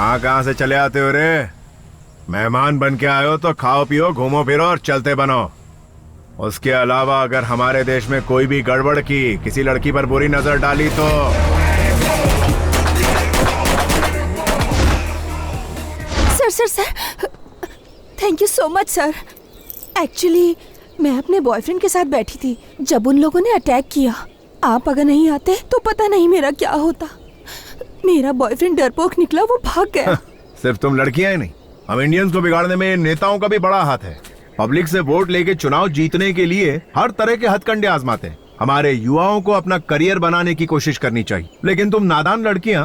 कहाँ कहाँ से चले आते हो रे? मेहमान बन के आए हो तो खाओ पियो, घूमो फिरो और चलते बनो। उसके अलावा अगर हमारे देश में कोई भी गड़बड़ की, किसी लड़की पर बुरी नजर डाली तो sir thank you so much sir. Actually मैं अपने बॉयफ्रेंड के साथ बैठी थी जब उन लोगों ने अटैक किया। आप अगर नहीं आते तो पता नहीं मेरा क्या होता। मेरा बॉयफ्रेंड डरपोक निकला, वो भाग गया। सिर्फ तुम लड़कियां ही नहीं, हम इंडियंस को बिगाड़ने में नेताओं का भी बड़ा हाथ है। पब्लिक से वोट लेके चुनाव जीतने के लिए हर तरह के हथकंडे आजमाते हैं। हमारे युवाओं को अपना करियर बनाने की कोशिश करनी चाहिए, लेकिन तुम नादान लड़कियां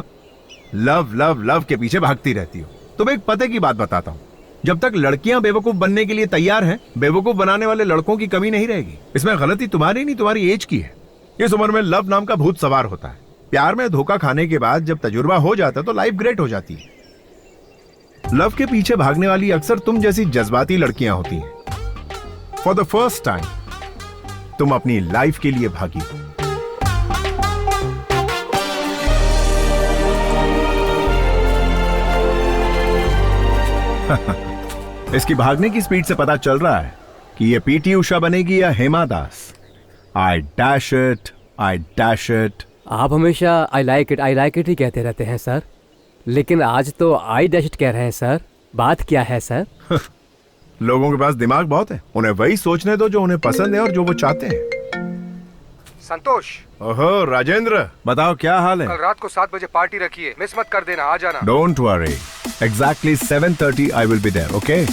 लव लव लव के पीछे भागती रहती हो। तुम्हें एक पते की बात बताता हूँ, जब तक लड़कियां बेवकूफ बनने के लिए तैयार हैं, बेवकूफ बनाने वाले लड़कों की कमी नहीं रहेगी। इसमें गलती तुम्हारी नहीं, तुम्हारी एज की है। इस उम्र में लव नाम का भूत सवार होता है। प्यार में धोखा खाने के बाद जब तजुर्बा हो जाता है तो लाइफ ग्रेट हो जाती है। लव के पीछे भागने वाली अक्सर तुम जैसी जज्बाती लड़कियां होती हैं। फॉर द फर्स्ट टाइम तुम अपनी लाइफ के लिए भागी हो। इसकी भागने की स्पीड से पता चल रहा है कि ये पीटी उषा बनेगी या Hema Das. I dash it, I dash it. आप हमेशा आई लाइक इट ही कहते रहते हैं सर, लेकिन आज तो आई डैश इट कह रहे हैं सर। बात क्या है सर? लोगों के पास दिमाग बहुत है, उन्हें वही सोचने दो जो उन्हें पसंद है और जो वो चाहते हैं। संतोष। ओहो राजेंद्र, बताओ क्या हाल है? कल रात को 7 बजे पार्टी रखी है, मिस मत कर देना, आ जाना। Don't worry, exactly 7:30 I will be there, okay?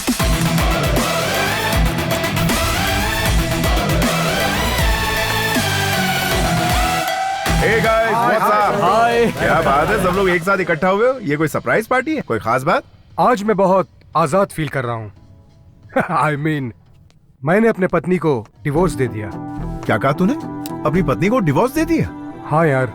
Hey guys, what's up? Hi. क्या बात है, सब लोग एक साथ इकट्ठा हुए हो? ये कोई सरप्राइज पार्टी है? कोई खास बात? आज मैं बहुत आजाद फील कर रहा हूँ। I mean, मैंने अपने पत्नी को डिवोर्स दे दिया। क्या कहा तूने? अपनी पत्नी को डिवोर्स दे दिया? हाँ यार,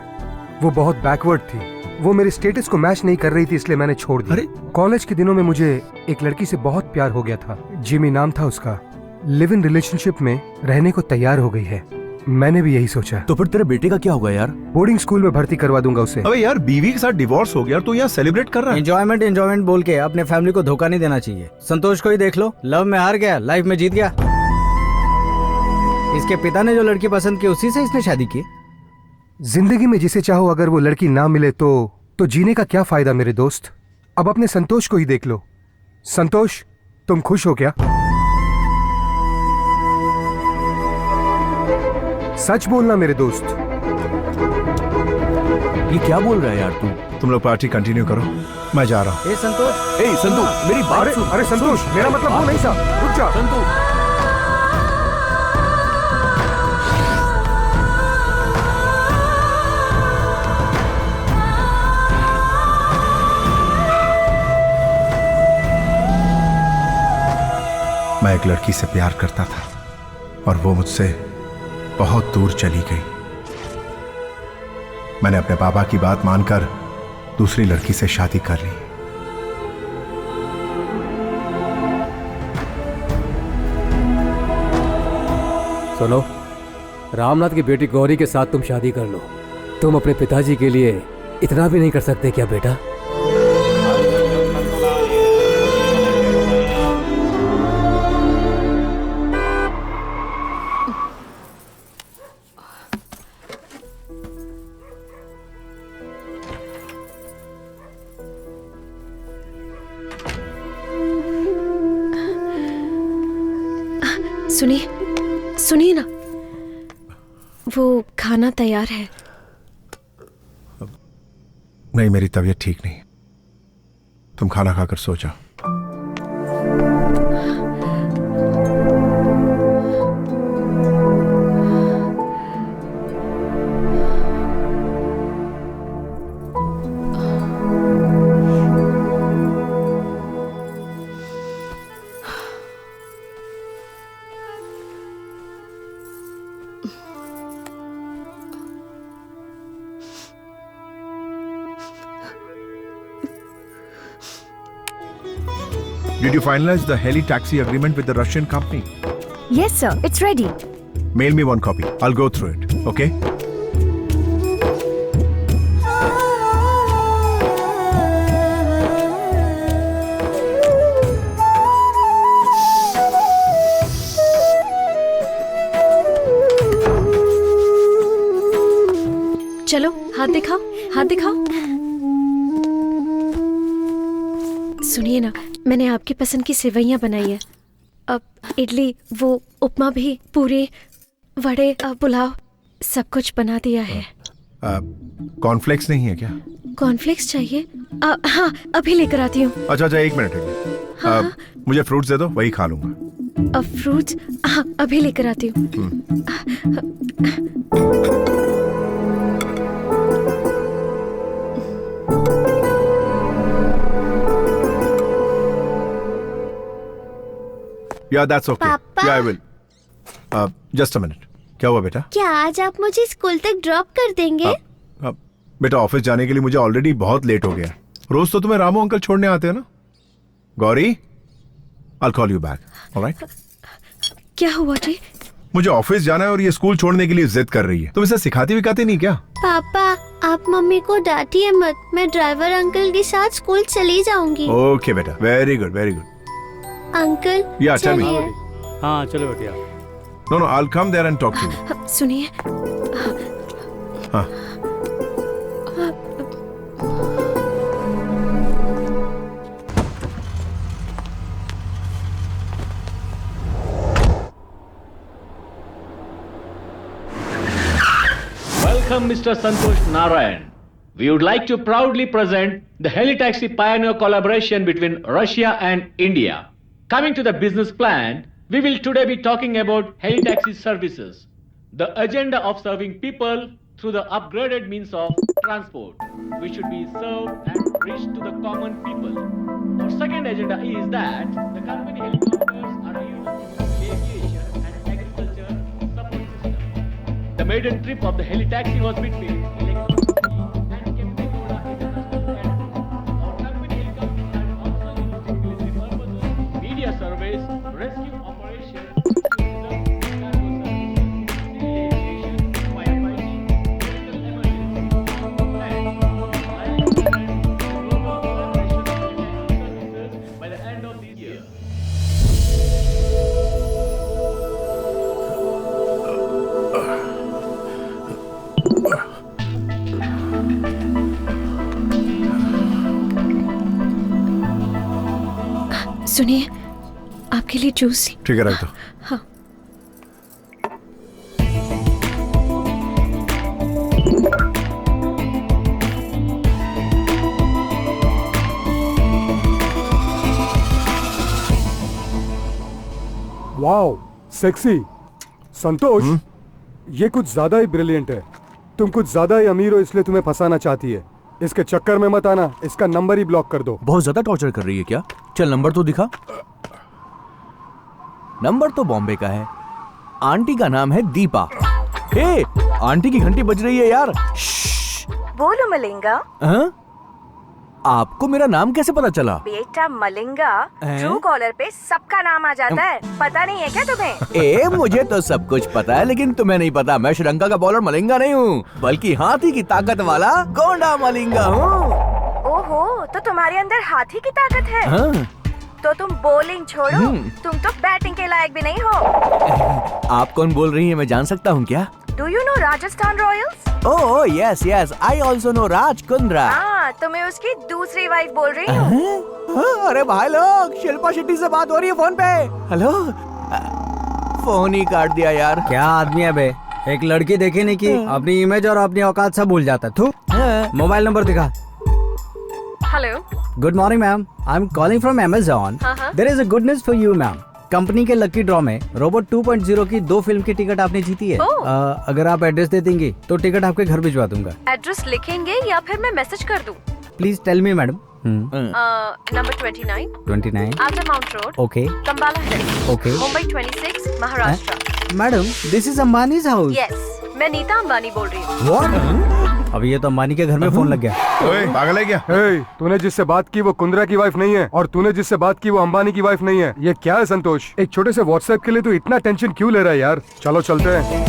वो बहुत बैकवर्ड थी। वो मेरे स्टेटस को मैच नहीं कर रही थी, इसलिए मैंने छोड़ दिया। अरे? कॉलेज के दिनों में मुझे एक लड़की से बहुत प्यार हो गया था। जिमी नाम था उसका। लिव इन रिलेशनशिप में रहने को तैयार हो गई है। मैंने भी यही सोचा। तो फिर तेरे बेटे का क्या होगा यार? बोर्डिंग स्कूल में भर्ती करवा दूंगा उसे। अबे यार, बीवी के साथ डिवोर्स हो गया, तू यहाँ सेलिब्रेट कर रहा है? एंजॉयमेंट बोल के अपने फैमिली को धोखा नहीं देना चाहिए। संतोष को ही देख लो, लव में हार गया, लाइफ में जीत गया। इसके पिता ने जो लड़की पसंद की, उसी से इसने शादी की। जिंदगी में जिसे चाहो अगर वो लड़की ना मिले तो जीने का क्या फायदा मेरे दोस्त? अब अपने संतोष को ही देख लो। संतोष, तुम खुश हो क्या? सच बोलना मेरे दोस्त। ये क्या बोल रहा है यार तू? तुम लोग पार्टी कंटिन्यू करो, मैं जा रहा हूँ। ए संतोष, ए संतु, मेरी बात सुन। अरे संतोष, मेरा मतलब वो नहीं था। रुक जा संतु। मैं एक लड़की से प्यार करता था और वो मुझसे बहुत दूर चली गई। मैंने अपने पापा की बात मानकर दूसरी लड़की से शादी कर ली। सुनो, रामनाथ की बेटी गौरी के साथ तुम शादी कर लो। तुम अपने पिताजी के लिए इतना भी नहीं कर सकते क्या बेटा? सुनिए ना, वो खाना तैयार है। नहीं, मेरी तबीयत ठीक नहीं, तुम खाना खाकर सो जाओ। Did you finalize the heli taxi agreement with the Russian company? Yes, sir. It's ready. Mail me one copy. I'll go through it. Okay? चलो हाथ दिखाओ, हाथ दिखाओ। सुनिए ना, मैंने आपकी पसंद की सेवइयां बनाई है। अब इडली, वो उपमा भी, पूरी, वड़े, पुलाव, सब कुछ बना दिया है। कॉर्नफ्लेक्स नहीं है क्या? कॉर्नफ्लेक्स चाहिए? हाँ, अभी लेकर आती हूँ। अच्छा अच्छा, एक मिनट है। मुझे फ्रूट्स दे दो, वही खा लूंगा। अब फ्रूट्स? हाँ, अभी लेकर आती हूँ। या दैट्स ओके। पापा? या I will. Just a minute. क्या हुआ बेटा? क्या आज आप मुझे स्कूल तक ड्रॉप कर देंगे? बेटा, ऑफिस जाने के लिए मुझे ऑलरेडी बहुत लेट हो गया। रोज तो तुम्हें रामू अंकल छोड़ने आते हैं ना। Gauri, I'll call you back, all right? क्या हुआ जी? मुझे ऑफिस जाना है और ये स्कूल छोड़ने के लिए जिद कर रही है। तुम इसे सिखाती विखाती नहीं क्या? पापा, आप मम्मी को डांटिए मत, मैं ड्राइवर अंकल के साथ स्कूल चली जाऊंगी। ओके बेटा, very good very good. Uncle Yeah, tell me. चलिए। हाँ चलो बेटिया। No no, I'll come there and talk to you. सुनिए, हाँ। Welcome, Mr. Santosh Narayan. We would like to proudly present the Helitaxi Pioneer collaboration between Russia and India. Coming to the business plan, we will today be talking about Helitaxi services, the agenda of serving people through the upgraded means of transport, which should be served and reached to the common people. Our second agenda is that the company helicopters are a unit of aviation and agriculture support system. The maiden trip of the Helitaxi was between Electricity and Kempegowda International Airport. Our company helicopters are also used in military purposes, media surveys, rescue operations, tourism, cargo services, civil aviation, firefighting, medical emergency, and global collaboration of Helitaxi services by the end of this year. सुनिए, आपके लिए juice. ठीक है, रख दो। हाँ। Wow, sexy. संतोष, ये कुछ ज्यादा ही ब्रिलियंट है। तुम कुछ ज्यादा ही अमीर हो, इसलिए तुम्हें फंसाना चाहती है। इसके चक्कर में मत आना, इसका नंबर ही ब्लॉक कर दो। बहुत ज्यादा टॉर्चर कर रही है क्या? चल नंबर तो दिखा। नंबर तो बॉम्बे का है। आंटी का नाम है दीपा। हे, आंटी की घंटी बज रही है यार। बोलो मलिंगा। हाँ? आपको मेरा नाम कैसे पता चला? बेटा मलिंगा, ट्रू कॉलर पे सबका नाम आ जाता है, पता नहीं है क्या तुम्हें? ए, मुझे तो सब कुछ पता है, लेकिन तुम्हें नहीं पता। मैं श्रीलंका का बॉलर मलिंगा नहीं हूँ, बल्कि हाथी की ताकत वाला गोंडा मलिंगा हूँ। ओहो, तो तुम्हारे अंदर हाथी की ताकत है। हाँ? तो तुम बॉलिंग छोड़ो, तुम तो बैटिंग के लायक भी नहीं हो। आप कौन बोल रही हैं, मैं जान सकता हूँ क्या? Do you know Rajasthan royals? Oh yes yes, I also know Raj Kundra. हाँ, तो मैं उसकी दूसरी वाइफ बोल रही हूँ। अरे भाई लोग, शिल्पा शेट्टी से बात हो रही है फोन पे। हेलो, फोन ही काट दिया यार। क्या आदमी है बे, एक लड़की देखी नहीं की अपनी इमेज और अपनी औकात सब भूल जाता है। तू मोबाइल नंबर दिखा। Hello, good morning ma'am, I am calling from Amazon। There is a good news for you ma'am. Company के लकी ड्रॉ में रोबोट 2.0 की 2 फिल्म की टिकट आपने जीती है। अगर आप एड्रेस दे देंगी तो टिकट आपके घर भिजवा दूंगा। एड्रेस लिखेंगे या फिर मैं मैसेज कर दूँ? Please tell me madam. Number 29 after mount road, okay Cumballa hills, okay. Mumbai 26, Maharashtra. Madam, this is Ambani's house. Yes, मैं नीता अंबानी बोल रही हूँ। व्हाट? अब ये तो अंबानी के घर में फोन लग गया। ओए, पागल है क्या? हे, तूने जिससे बात की वो कुंद्रा की वाइफ नहीं है, और तूने जिससे बात की वो अंबानी की वाइफ नहीं है। ये क्या है संतोष? एक छोटे से व्हाट्सएप के लिए तू इतना टेंशन क्यों ले रहा है यार? चलो चलते हैं।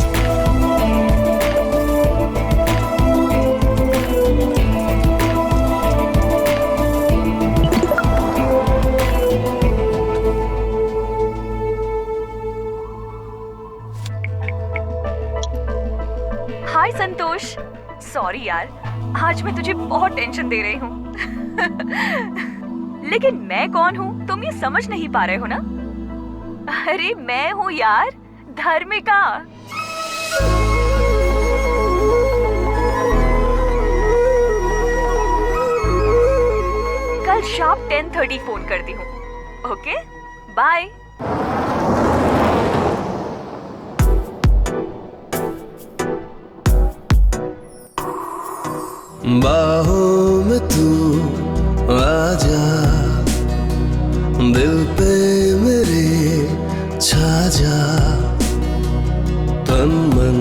हाय संतोष, सॉरी यार, आज मैं तुझे बहुत टेंशन दे रही हूँ। लेकिन मैं कौन हूँ तुम ये समझ नहीं पा रहे हो ना? अरे मैं हूँ यार, धर्मिका। कल शार्प 10:30 फोन करती हूँ। Okay, bye. बाहों में तू आजा, दिल पे मेरे छा जा, तन मन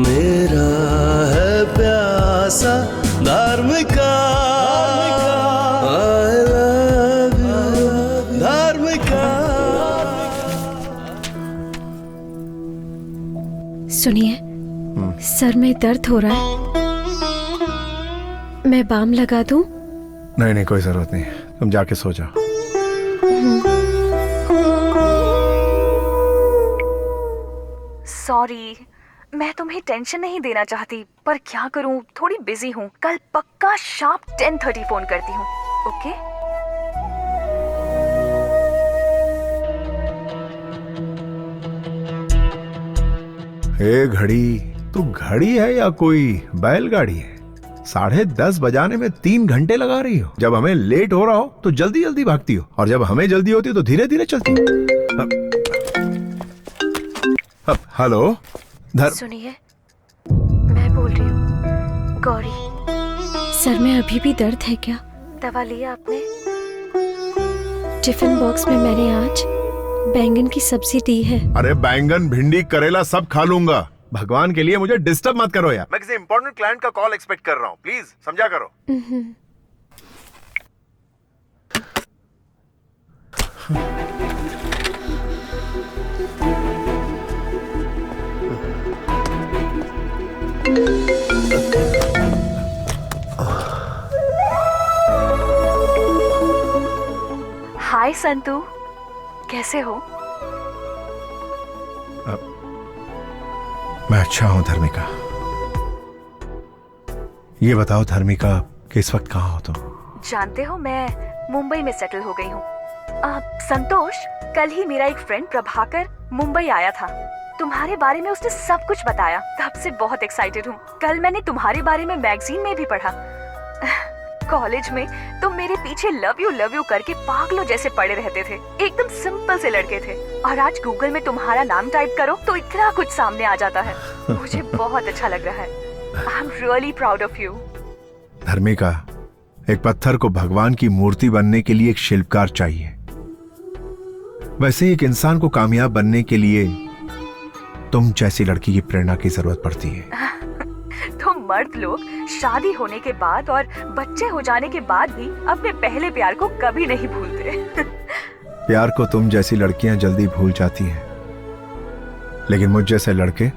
मेरा है प्यासा धार्मिका। I love you, धार्मिका। सुनिए, सर में दर्द हो रहा है, मैं बाम लगा दूं? नहीं नहीं, कोई जरूरत नहीं, तुम जाके सो जाओ। सॉरी, मैं तुम्हें टेंशन नहीं देना चाहती, पर क्या करूं, थोड़ी बिजी हूं। कल पक्का शार्प 10:30 फोन करती हूं। ओके? हे घड़ी, तू घड़ी है या कोई बैलगाड़ी है? 10:30 बजाने में 3 घंटे लगा रही हो। जब हमें लेट हो रहा हो तो जल्दी जल्दी भागती हो, और जब हमें जल्दी होती है तो धीरे धीरे चलती हो। हेलो सुनिए, मैं बोल रही हूँ, गौरी। सर में अभी भी दर्द है क्या? दवा लिया आपने? टिफिन बॉक्स में मैंने आज बैंगन की सब्जी दी है। अरे बैंगन, भिंडी, करेला सब खा लूंगा। भगवान के लिए मुझे डिस्टर्ब मत करो यार। मैं किसी इंपॉर्टेंट क्लाइंट का कॉल एक्सपेक्ट कर रहा हूँ, प्लीज समझा करो। हाय संतू, कैसे हो? मैं अच्छा हूं धर्मिका। ये बताओ धर्मिका, कि इस वक्त कहाँ हो तुम? जानते हो, मैं मुंबई में सेटल हो गई हूँ। संतोष, कल ही मेरा एक फ्रेंड प्रभाकर मुंबई आया था। तुम्हारे बारे में उसने सब कुछ बताया, तब से बहुत एक्साइटेड हूँ। कल मैंने तुम्हारे बारे में मैगजीन में भी पढ़ा। कॉलेज में तुम मेरे पीछे लव यू करके पागलों जैसे पड़े रहते थे। एकदम सिंपल से लड़के थे, और आज गूगल में तुम्हारा नाम टाइप करो तो इतना कुछ सामने आ जाता है। मुझे बहुत अच्छा लग रहा है। I am really proud of you. Dharmika, एक पत्थर को भगवान की मूर्ति बनने के लिए एक शिल्पकार चाहिए, वैसे एक इंसान को कामयाब बनने के लिए तुम जैसी लड़की की प्रेरणा की जरूरत पड़ती है। तो मर्द लोग शादी होने के बाद और बच्चे हो जाने के बाद भी अपने पहले प्यार को कभी नहीं भूलते। प्यार को तुम जैसी लड़कियां जल्दी भूल जाती हैं, लेकिन मुझ जैसे लड़के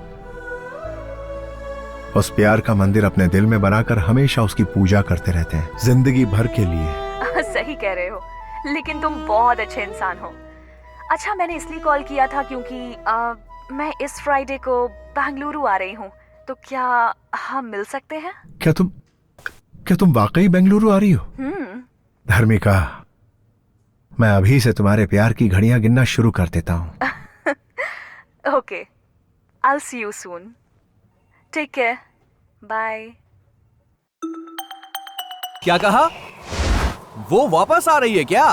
उस प्यार का मंदिर अपने दिल में बनाकर हमेशा उसकी पूजा करते रहते हैं, जिंदगी भर के लिए। सही कह रहे हो, लेकिन तुम बहुत अच्छे इंसान हो। अच्छा, मैंने इसलिए कॉल किया था क्योंकि मैं इस फ्राइडे को बेंगलुरु आ रही हूँ, तो क्या हम मिल सकते हैं? क्या तुम वाकई बेंगलुरु आ रही हो? धर्मिका, मैं अभी से तुम्हारे प्यार की घड़ियां गिनना शुरू कर देता हूँ। Okay, I'll see you soon. Take care. Bye. क्या कहा? वो वापस आ रही है क्या?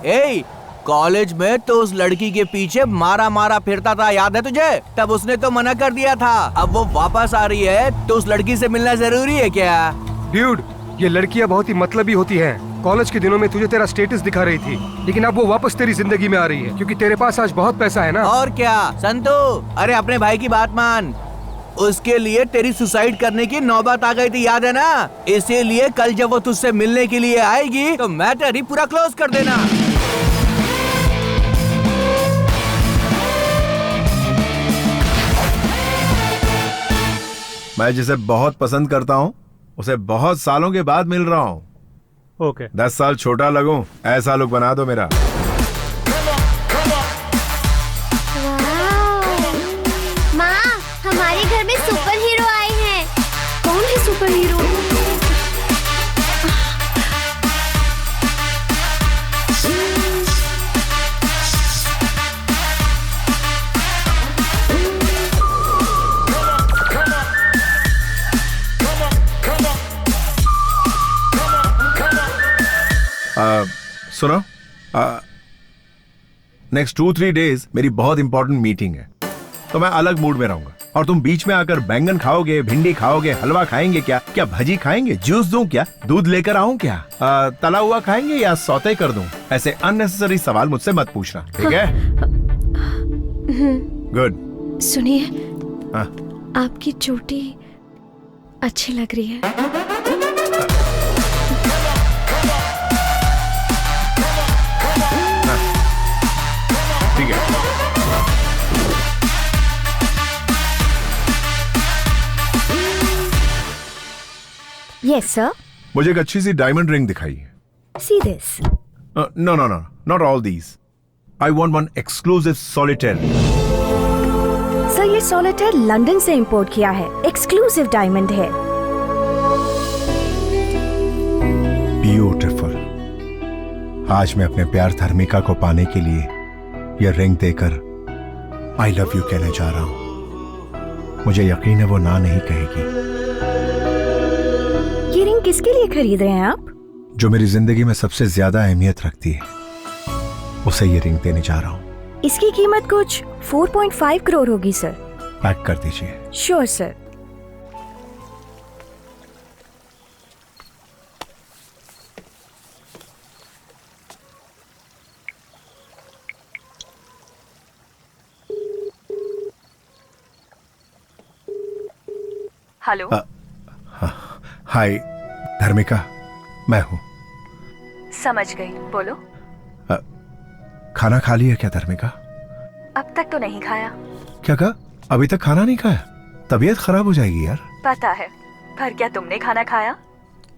ए, कॉलेज में तो उस लड़की के पीछे मारा फिरता था, याद है तुझे? तब उसने तो मना कर दिया था। अब वो वापस आ रही है तो उस लड़की से मिलना जरूरी है क्या? ड्यूड, ये लड़कियां बहुत ही मतलबी होती हैं। कॉलेज के दिनों में तुझे तेरा स्टेटस दिखा रही थी, लेकिन अब वो वापस तेरी जिंदगी में आ रही है क्योंकि तेरे पास आज बहुत पैसा है ना। और क्या संतू, अरे अपने भाई की बात मान। उसके लिए तेरी सुसाइड करने की नौबत आ गई थी, याद है ना? इसीलिए कल जब वो तुझसे मिलने के लिए आएगी तो मैटर ही पूरा क्लोज कर देना। मैं जिसे बहुत पसंद करता हूँ उसे बहुत सालों के बाद मिल रहा हूँ। ओके। 10 साल छोटा लगूं, ऐसा लुक बना दो मेरा। माँ, हमारे घर में सुनो, नेक्स्ट 2-3 डेज मेरी बहुत इंपॉर्टेंट मीटिंग है, तो मैं अलग मूड में रहूंगा। और तुम बीच में आकर बैंगन खाओगे, भिंडी खाओगे, हलवा खाएंगे क्या? क्या भजी खाएंगे? जूस दूं क्या? दूध लेकर आऊं क्या? तला हुआ खाएंगे या सौते कर दूं? ऐसे अननेसेसरी सवाल मुझसे मत पूछना, ठीक है? गुड। सुनिए, हाँ। आपकी चोटी अच्छी लग रही है। ठीक है। Yes, sir. मुझे एक अच्छी सी डायमंड रिंग दिखाइए। See this. No, not all these. I want one exclusive solitaire. Sir, ये सॉलिटेयर लंदन से इंपोर्ट किया है, एक्सक्लूसिव डायमंड है। ब्यूटीफुल। आज मैं अपने प्यार धर्मिका को पाने के लिए यह रिंग देकर आई लव यू कहने जा रहा हूं। मुझे यकीन है वो ना नहीं कहेगी। ये रिंग किसके लिए खरीद रहे हैं आप? जो मेरी जिंदगी में सबसे ज्यादा अहमियत रखती है, उसे ये रिंग देने जा रहा हूं। इसकी कीमत कुछ 4.5 करोड़ होगी सर। पैक कर दीजिए। Sure sir. हेलो। हाय धर्मिका, मैं हूं। समझ गई, बोलो। खाना खा लिया क्या धर्मिका? अब तक तो नहीं खाया। क्या कहा? अभी तक खाना नहीं खाया? तबीयत खराब हो जाएगी यार। पता है, पर क्या तुमने खाना खाया?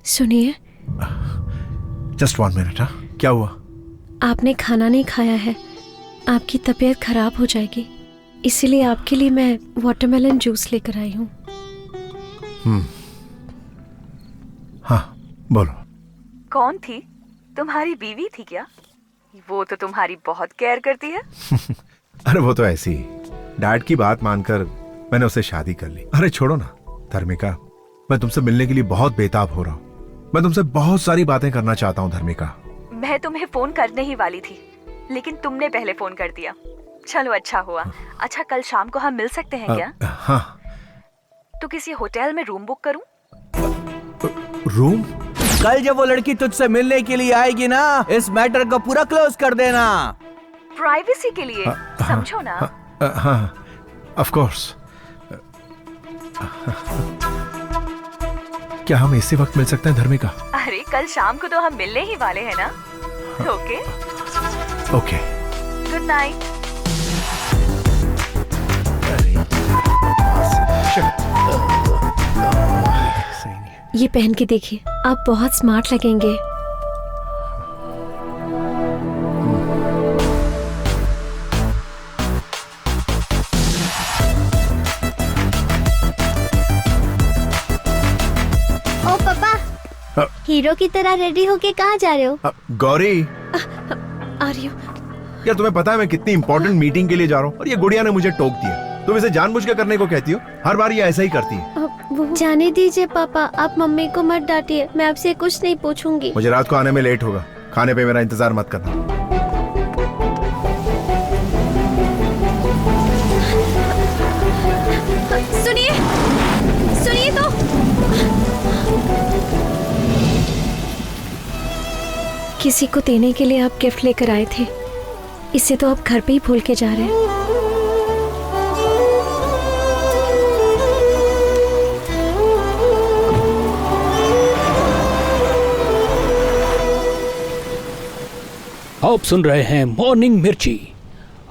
सुनिए, जस्ट 1 मिनट। क्या हुआ? आपने खाना नहीं खाया है, आपकी तबीयत खराब हो जाएगी। इसीलिए आपके लिए मैं वाटरमेलन जूस लेकर आई हूँ। हाँ, बोलो। कौन थी? तुम्हारी बीवी थी क्या? वो तो तुम्हारी बहुत केयर करती है। अरे वो तो ऐसी ही, डैड की बात मानकर मैंने उससे शादी कर ली। अरे छोड़ो ना धर्मिका, मैं तुमसे मिलने के लिए बहुत बेताब हो रहा हूँ। मैं तुमसे बहुत सारी बातें करना चाहता हूँ धर्मिका। मैं तुम्हें फोन करने ही वाली थी, लेकिन तुमने पहले फोन कर दिया। चलो अच्छा हुआ। अच्छा, कल शाम को हम मिल सकते हैं क्या? हाँ। तो किसी होटल में रूम बुक करूं? रूम? कल जब वो लड़की तुझसे मिलने के लिए आएगी ना, इस मैटर को पूरा क्लोज कर देना। प्राइवेसी के लिए, समझो ना। हाँ, ऑफ कोर्स। क्या हम इसी वक्त मिल सकते हैं धर्मिका? अरे कल शाम को तो हम मिलने ही वाले हैं ना। Okay okay, good night. ये पहन के देखिए, आप बहुत स्मार्ट लगेंगे। ओ पापा, हीरो की तरह रेडी होके कहाँ जा रहे हो? गौरी, आ रही हूँ। क्या तुम्हें पता है मैं कितनी इंपॉर्टेंट मीटिंग के लिए जा रहा हूँ और ये गुड़िया ने मुझे टोक दिया? तुम इसे जानबूझ के करने को कहती हो? हर बार ये ऐसा ही करती है। जाने दीजिए पापा, आप मम्मी को मत डांटिए। मैं आपसे कुछ नहीं पूछूंगी। मुझे रात को आने में लेट होगा, खाने पे मेरा इंतजार मत करना। सुनिए, सुनिए तो। किसी को देने के लिए आप गिफ्ट लेकर आए थे, इसे तो आप घर पे ही भूल के जा रहे हैं। आप सुन रहे हैं मॉर्निंग मिर्ची।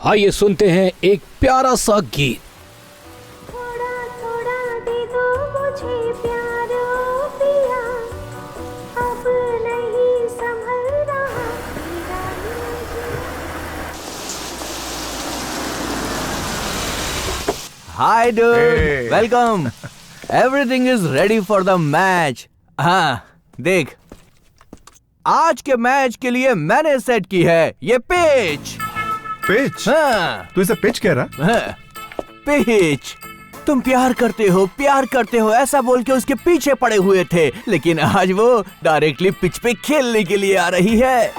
आइए सुनते हैं एक प्यारा सा गीत। थोड़ा थोड़ा दे दो मुझे प्यार ओ पिया, अब नहीं संभल रहा hi dude, Hey. Welcome. Everything is ready for the match. हाँ देख, आज के मैच के लिए मैंने सेट की है ये पिच। पिच? हाँ। तू इसे पिच कह रहा? हाँ, पिच। तुम प्यार करते हो ऐसा बोल के उसके पीछे पड़े हुए थे, लेकिन आज वो डायरेक्टली पिच पे खेलने के लिए आ रही है।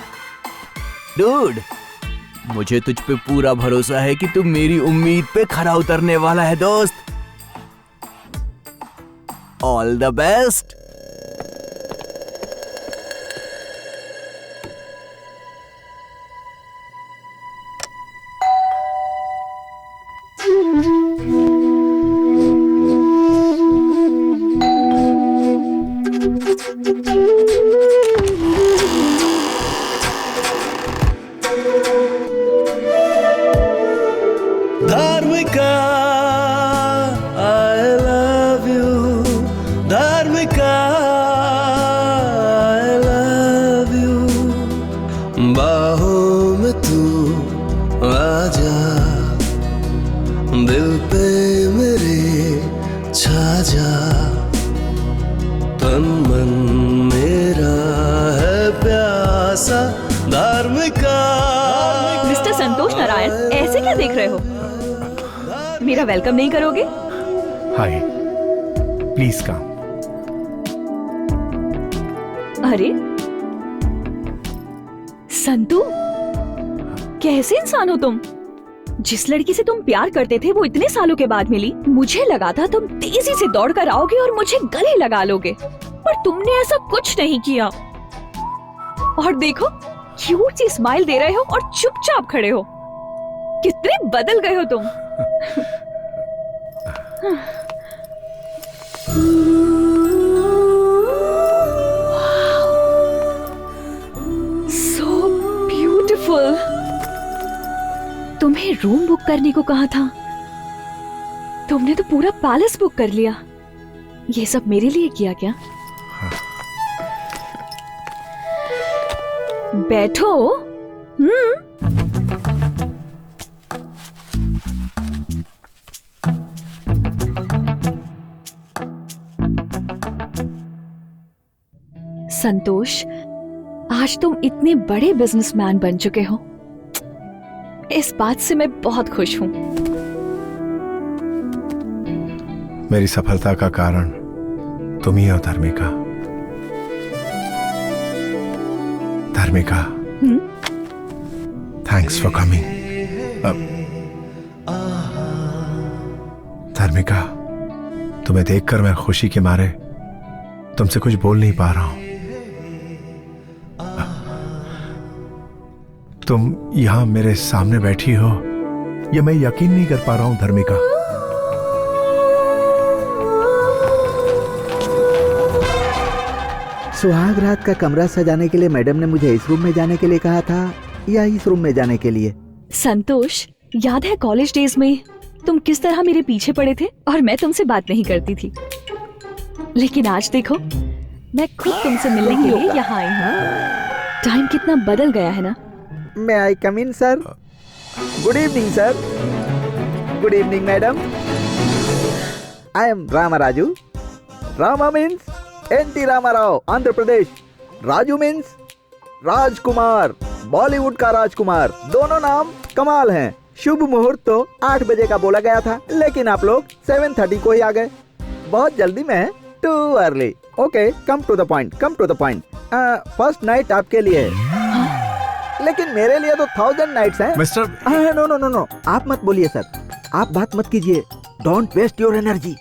डूड, मुझे तुझ पे पूरा भरोसा है कि तू मेरी उम्मीद पे खरा उतरने वाला है दोस्त। All the best. Dharmika I love you, Dharmika I love you, बाहों में तू आजा, दिल पे मेरे छा जा, तन मन मेरा है प्यासा, धार्मिका। मिस्टर संतोष नारायण, ऐसे क्या देख रहे हो? मेरा वेलकम नहीं करोगे? हाय, प्लीज कम। अरे संतू, कैसे इंसान हो तुम? जिस लड़की से तुम प्यार करते थे वो इतने सालों के बाद मिली। मुझे लगा था तुम तेजी से दौड़ कर आओगे और मुझे गले लगा लोगे, पर तुमने ऐसा कुछ नहीं किया। और देखो, क्यूट सी स्माइल दे रहे हो और चुपचाप खड़े हो। कितने बदल गए हो तुम। So beautiful। तुम्हें रूम बुक करने को कहा था, तुमने तो पूरा पैलेस बुक कर लिया। ये सब मेरे लिए किया क्या? बैठो। संतोष, आज तुम इतने बड़े बिजनेसमैन बन चुके हो, इस बात से मैं बहुत खुश हूं। मेरी सफलता का कारण तुम ही हो धर्मिका। धर्मिका, थैंक्स फॉर कमिंग। धर्मिका, तुम्हें देखकर मैं खुशी के मारे तुमसे कुछ बोल नहीं पा रहा हूं। तुम यहां मेरे सामने बैठी हो, यह मैं यकीन नहीं कर पा रहा हूं धर्मिका। सुहाग रात का कमरा सजाने के लिए मैडम ने मुझे इस रूम में जाने के लिए कहा था या इस रूम में जाने के लिए? संतोष, याद है कॉलेज डेज में तुम किस तरह मेरे पीछे पड़े थे और मैं तुमसे बात नहीं करती थी, लेकिन आज देखो, मैं खुद तुमसे मिलने के लिए यहाँ आई हूँ। टाइम कितना बदल गया है ना। May I come in, sir? Good evening, sir. Good evening, madam. I am Ramaraju. Rama means N.T. Ramarao, Andhra Pradesh. Raju means राजकुमार, बॉलीवुड का राजकुमार। दोनों नाम कमाल हैं। शुभ मुहूर्त तो 8 बजे का बोला गया था, लेकिन आप लोग 7:30 को ही आ गए। बहुत जल्दी में too early. Okay, come to the point, come to the point. First night आपके लिए है, लेकिन मेरे लिए तो 1000 नाइट्स हैं। Mister no no no no, आप मत बोलिए सर, आप बात मत कीजिए। Don't waste your energy.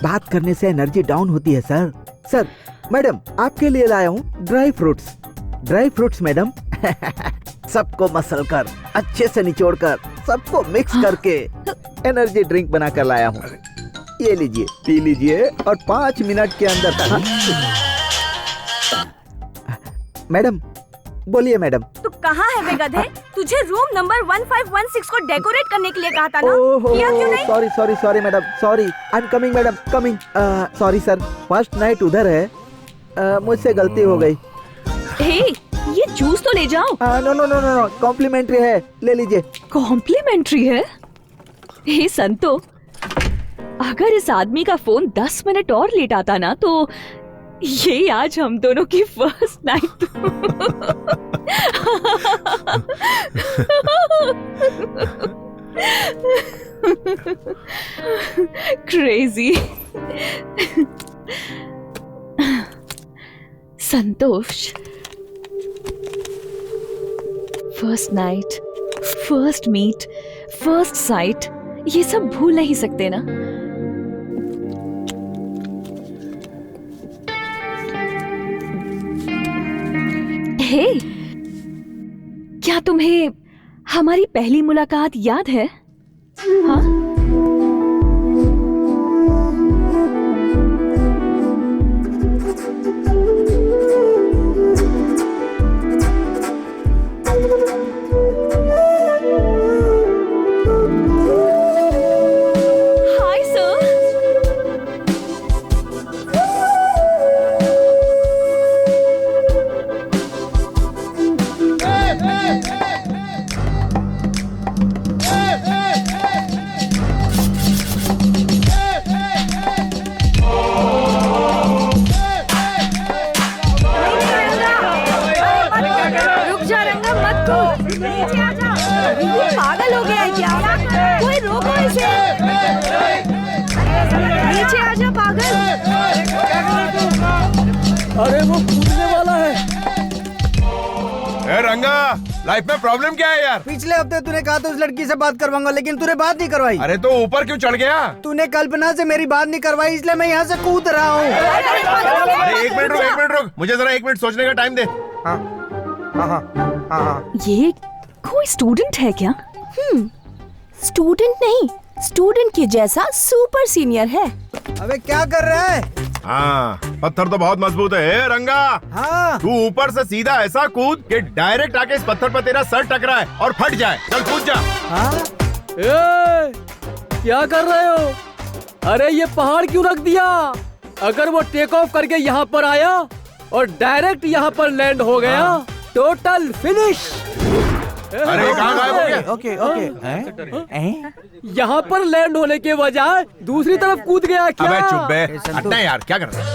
बात करने से एनर्जी डाउन होती है सर। सर, मैडम आपके लिए लाया हूँ dry fruits. Dry fruits madam. सबको मसल कर, अच्छे से निचोड़ कर, सबको मिक्स करके एनर्जी ड्रिंक बना कर लाया हूँ। ये लीजिए, पी लीजिए और 5 मिनट के अंदर। मैडम बोलिए मैडम। तू कहाँ है बे गधे? तुझे रूम नंबर 1516 को डेकोरेट करने के लिए कहा था ना? किया क्यों नहीं? Sorry sorry sorry madam, sorry. I am coming madam, coming. Sorry sir, first night उधर है, मुझसे गलती हो गई। हे, ये जूस तो ले जाओ। No no no no no, complimentary है, ले लीजिए। कॉम्प्लीमेंट्री है? हे संतो, अगर इस आदमी का फोन 10 मिनट और लेट आता ना, तो ये आज हम दोनों की first night. Crazy. Santosh, first night, first meet, first sight, ये सब भूल नहीं सकते ना। हे, क्या तुम्हें हमारी पहली मुलाकात याद है? हाँ? Hi sir. रुक जा रंगा, मत कूद। नीचे आ जा। ये पागल हो गया है क्या? कोई रोको इसे। नीचे आ जा पागल। अरे वो कूदने वाला है। ए रंगा, लाइफ में प्रॉब्लम क्या है यार? पिछले हफ्ते तूने कहा था उस लड़की से बात करवाऊंगा, लेकिन तूने बात नहीं करवाई। अरे तो ऊपर क्यों चढ़ गया? तूने कल्पना से मेरी बात नहीं करवाई, इसलिए मैं यहाँ से कूद रहा हूँ। अरे एक मिनट रुक, मुझे जरा 1 मिनट सोचने का टाइम दे। ये कोई स्टूडेंट है क्या? स्टूडेंट नहीं, स्टूडेंट के जैसा सुपर सीनियर है। अबे क्या कर रहा है? हाँ, पत्थर तो बहुत मजबूत है। ए, रंगा, हाँ। तू ऊपर से सीधा ऐसा कूद कि डायरेक्ट आके इस पत्थर पर तेरा सर टकराए और फट जाए। चल कूद जा। हाँ? ए, क्या कर रहे हो? अरे ये पहाड़ क्यों रख दिया? अगर वो टेक ऑफ करके यहाँ पर आया और डायरेक्ट यहाँ पर लैंड हो गया, टोटल फिनिश। अरे कहाँ गायब हो गया? Okay okay. यहाँ पर लैंड होने के बजाय दूसरी तरफ कूद गया क्या? अबे चुप बे, हटना यार, क्या कर रहा है?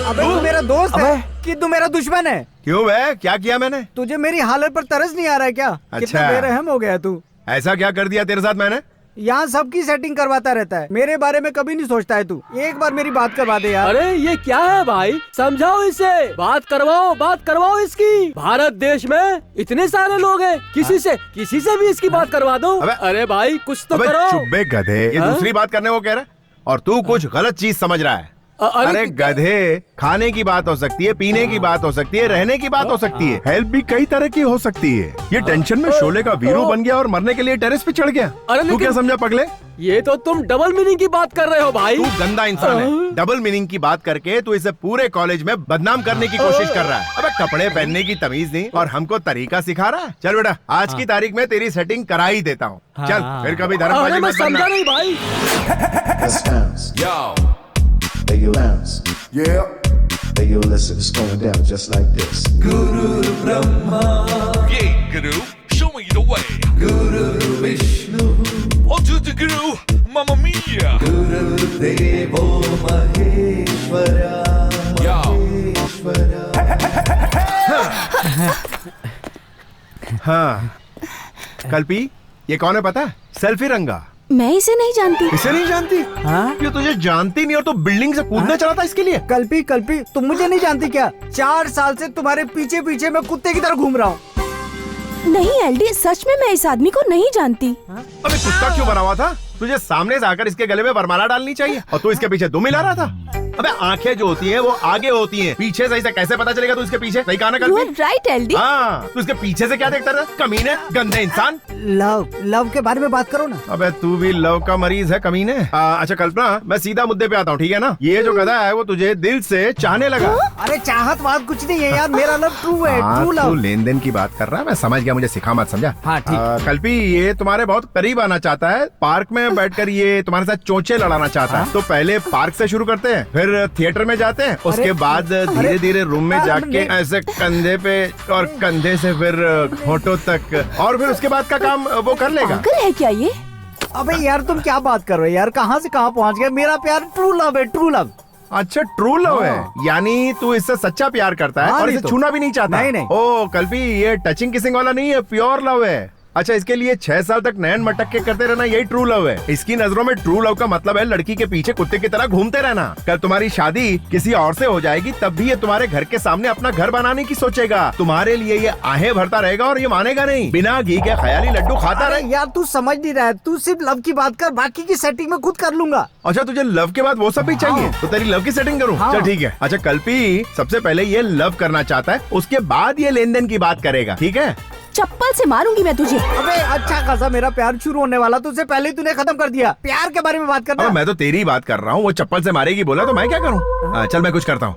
अबे तू मेरा दोस्त है कि तू मेरा दुश्मन है? क्यों बे, क्या किया मैंने? तुझे मेरी हालत पर तरस नहीं आ रहा है क्या? कितना बेरहम हो गया तू। ऐसा क्या कर दिया तेरे साथ मैंने? यहाँ सबकी सेटिंग करवाता रहता है, मेरे बारे में कभी नहीं सोचता है तू। एक बार मेरी बात करवा दे यार। अरे ये क्या है भाई, समझाओ इसे। बात करवाओ इसकी। भारत देश में इतने सारे लोग हैं, किसी से भी इसकी बात करवा दो। अरे भाई कुछ तो करो। चुप बे गधे, ये दूसरी बात करने को कह रहा है और तू कुछ गलत चीज समझ रहा है। अरे गधे, खाने की बात हो सकती है, पीने की बात हो सकती है, रहने की बात हो सकती है, हेल्प भी कई तरह की हो सकती है। ये टेंशन में शोले का वीरू बन गया और मरने के लिए टेरेस पे चढ़ गया। तू क्या समझा पगले? ये तो तुम डबल मीनिंग की बात कर रहे हो भाई। तू गंदा इंसान है। डबल मीनिंग की बात करके तू इसे पूरे कॉलेज में बदनाम करने की कोशिश कर रहा है। अबे कपड़े पहनने की तमीज नहीं और हमको तरीका सिखा रहा है। चल बेटा, आज की तारीख में तेरी सेटिंग करा ही देता हूँ। चल फिर कभी धर्मबाजी मत करना। समझा नहीं भाई। Hey, you bounce. Yeah. Hey, you listen, it's going down just like this. Guru Brahma. Yeah, Guru, show me the way. Guru Vishnu. On to the Guru, Mamma Mia. Guru Devo Maheshwara. हाँ, कल्पी, ये कौन है पता है? Selfie रंगा। मैं इसे नहीं जानती। इसे नहीं जानती? हाँ? ये तुझे जानती नहीं और तू बिल्डिंग से कूदने चला था इसके लिए? कल्पी तुम मुझे नहीं जानती क्या? 4 साल से तुम्हारे पीछे पीछे मैं कुत्ते की तरह घूम रहा हूँ। नहीं एलडी, सच में मैं इस आदमी को नहीं जानती। अबे कुत्ता क्यों बना हुआ था? तुझे सामने से आकर इसके गले में वरमाला डालनी चाहिए और तू इसके पीछे दुम मिला रहा था। अबे आंखें जो होती हैं वो आगे होती हैं, पीछे से इसे कैसे पता चलेगा तू इसके पीछे? सही कहा ना कल्पी? Right LD. हाँ, तू इसके पीछे से क्या देखता था? कमीने, गंदे इंसान। लव के बारे में बात करो ना। अबे तू भी लव का मरीज है कमीने। अच्छा कल्पना, मैं सीधा मुद्दे पे आता हूँ, ठीक है ना? ये जो गधा है वो तुझे दिल से चाहने लगा। अरे चाहत बात कुछ नहीं है यार, मेरा लव ट्रू है, ट्रू लव। तू लेन देन की बात कर रहा है, मैं समझ गया, मुझे सिखा मत, समझा? हाँ ठीक। कल्पी, ये तुम्हारे बहुत करीब आना चाहता है, पार्क में बैठकर ये तुम्हारे साथ चोंचे लड़ाना चाहता है। तो पहले पार्क से शुरू करते हैं, फिर थिएटर में जाते हैं, उसके बाद धीरे धीरे रूम में जाके ऐसे कंधे पे और कंधे से फिर होठों तक, और फिर उसके बाद का काम वो कर लेगा। पागल है क्या ये? अबे यार तुम क्या बात कर रहे हो यार, कहाँ से कहाँ पहुँच गए? मेरा प्यार ट्रू लव है, ट्रू लव। अच्छा ट्रू लव है, यानी तू इससे सच्चा प्यार करता है और इसे छूना भी नहीं चाहता? नहीं। ओ कल्पी, ये टचिंग किसिंग वाला नहीं है, प्योर लव है। अच्छा, इसके लिए 6 साल तक नैन मटक के करते रहना यही ट्रू लव है। इसकी नजरों में ट्रू लव का मतलब है लड़की के पीछे कुत्ते की तरह घूमते रहना। कल तुम्हारी शादी किसी और से हो जाएगी तब भी ये तुम्हारे घर के सामने अपना घर बनाने की सोचेगा। तुम्हारे लिए ये आहें भरता रहेगा और ये मानेगा नहीं। बिना घी के ख्याली लड्डू खाता रहे। यार तू समझ नहीं रहा है, तू सिर्फ लव की बात कर, बाकी की सेटिंग में खुद कर लूंगा। अच्छा, तुझे लव के बाद वो सब भी चाहिए? तो तेरी लव की सेटिंग करूँ? चल ठीक है। अच्छा, कल्पी सबसे पहले ये लव करना चाहता है, उसके बाद ये लेन देन की बात करेगा, ठीक है? चप्पल से मारूंगी मैं तुझे। अबे अच्छा खासा मेरा प्यार शुरू होने वाला, तुझसे पहले ही तूने खत्म कर दिया। प्यार के बारे में बात करना। मैं तो तेरी बात कर रहा हूँ। वो चप्पल से मारेगी बोला तो मैं क्या करूँ? चल मैं कुछ करता हूँ।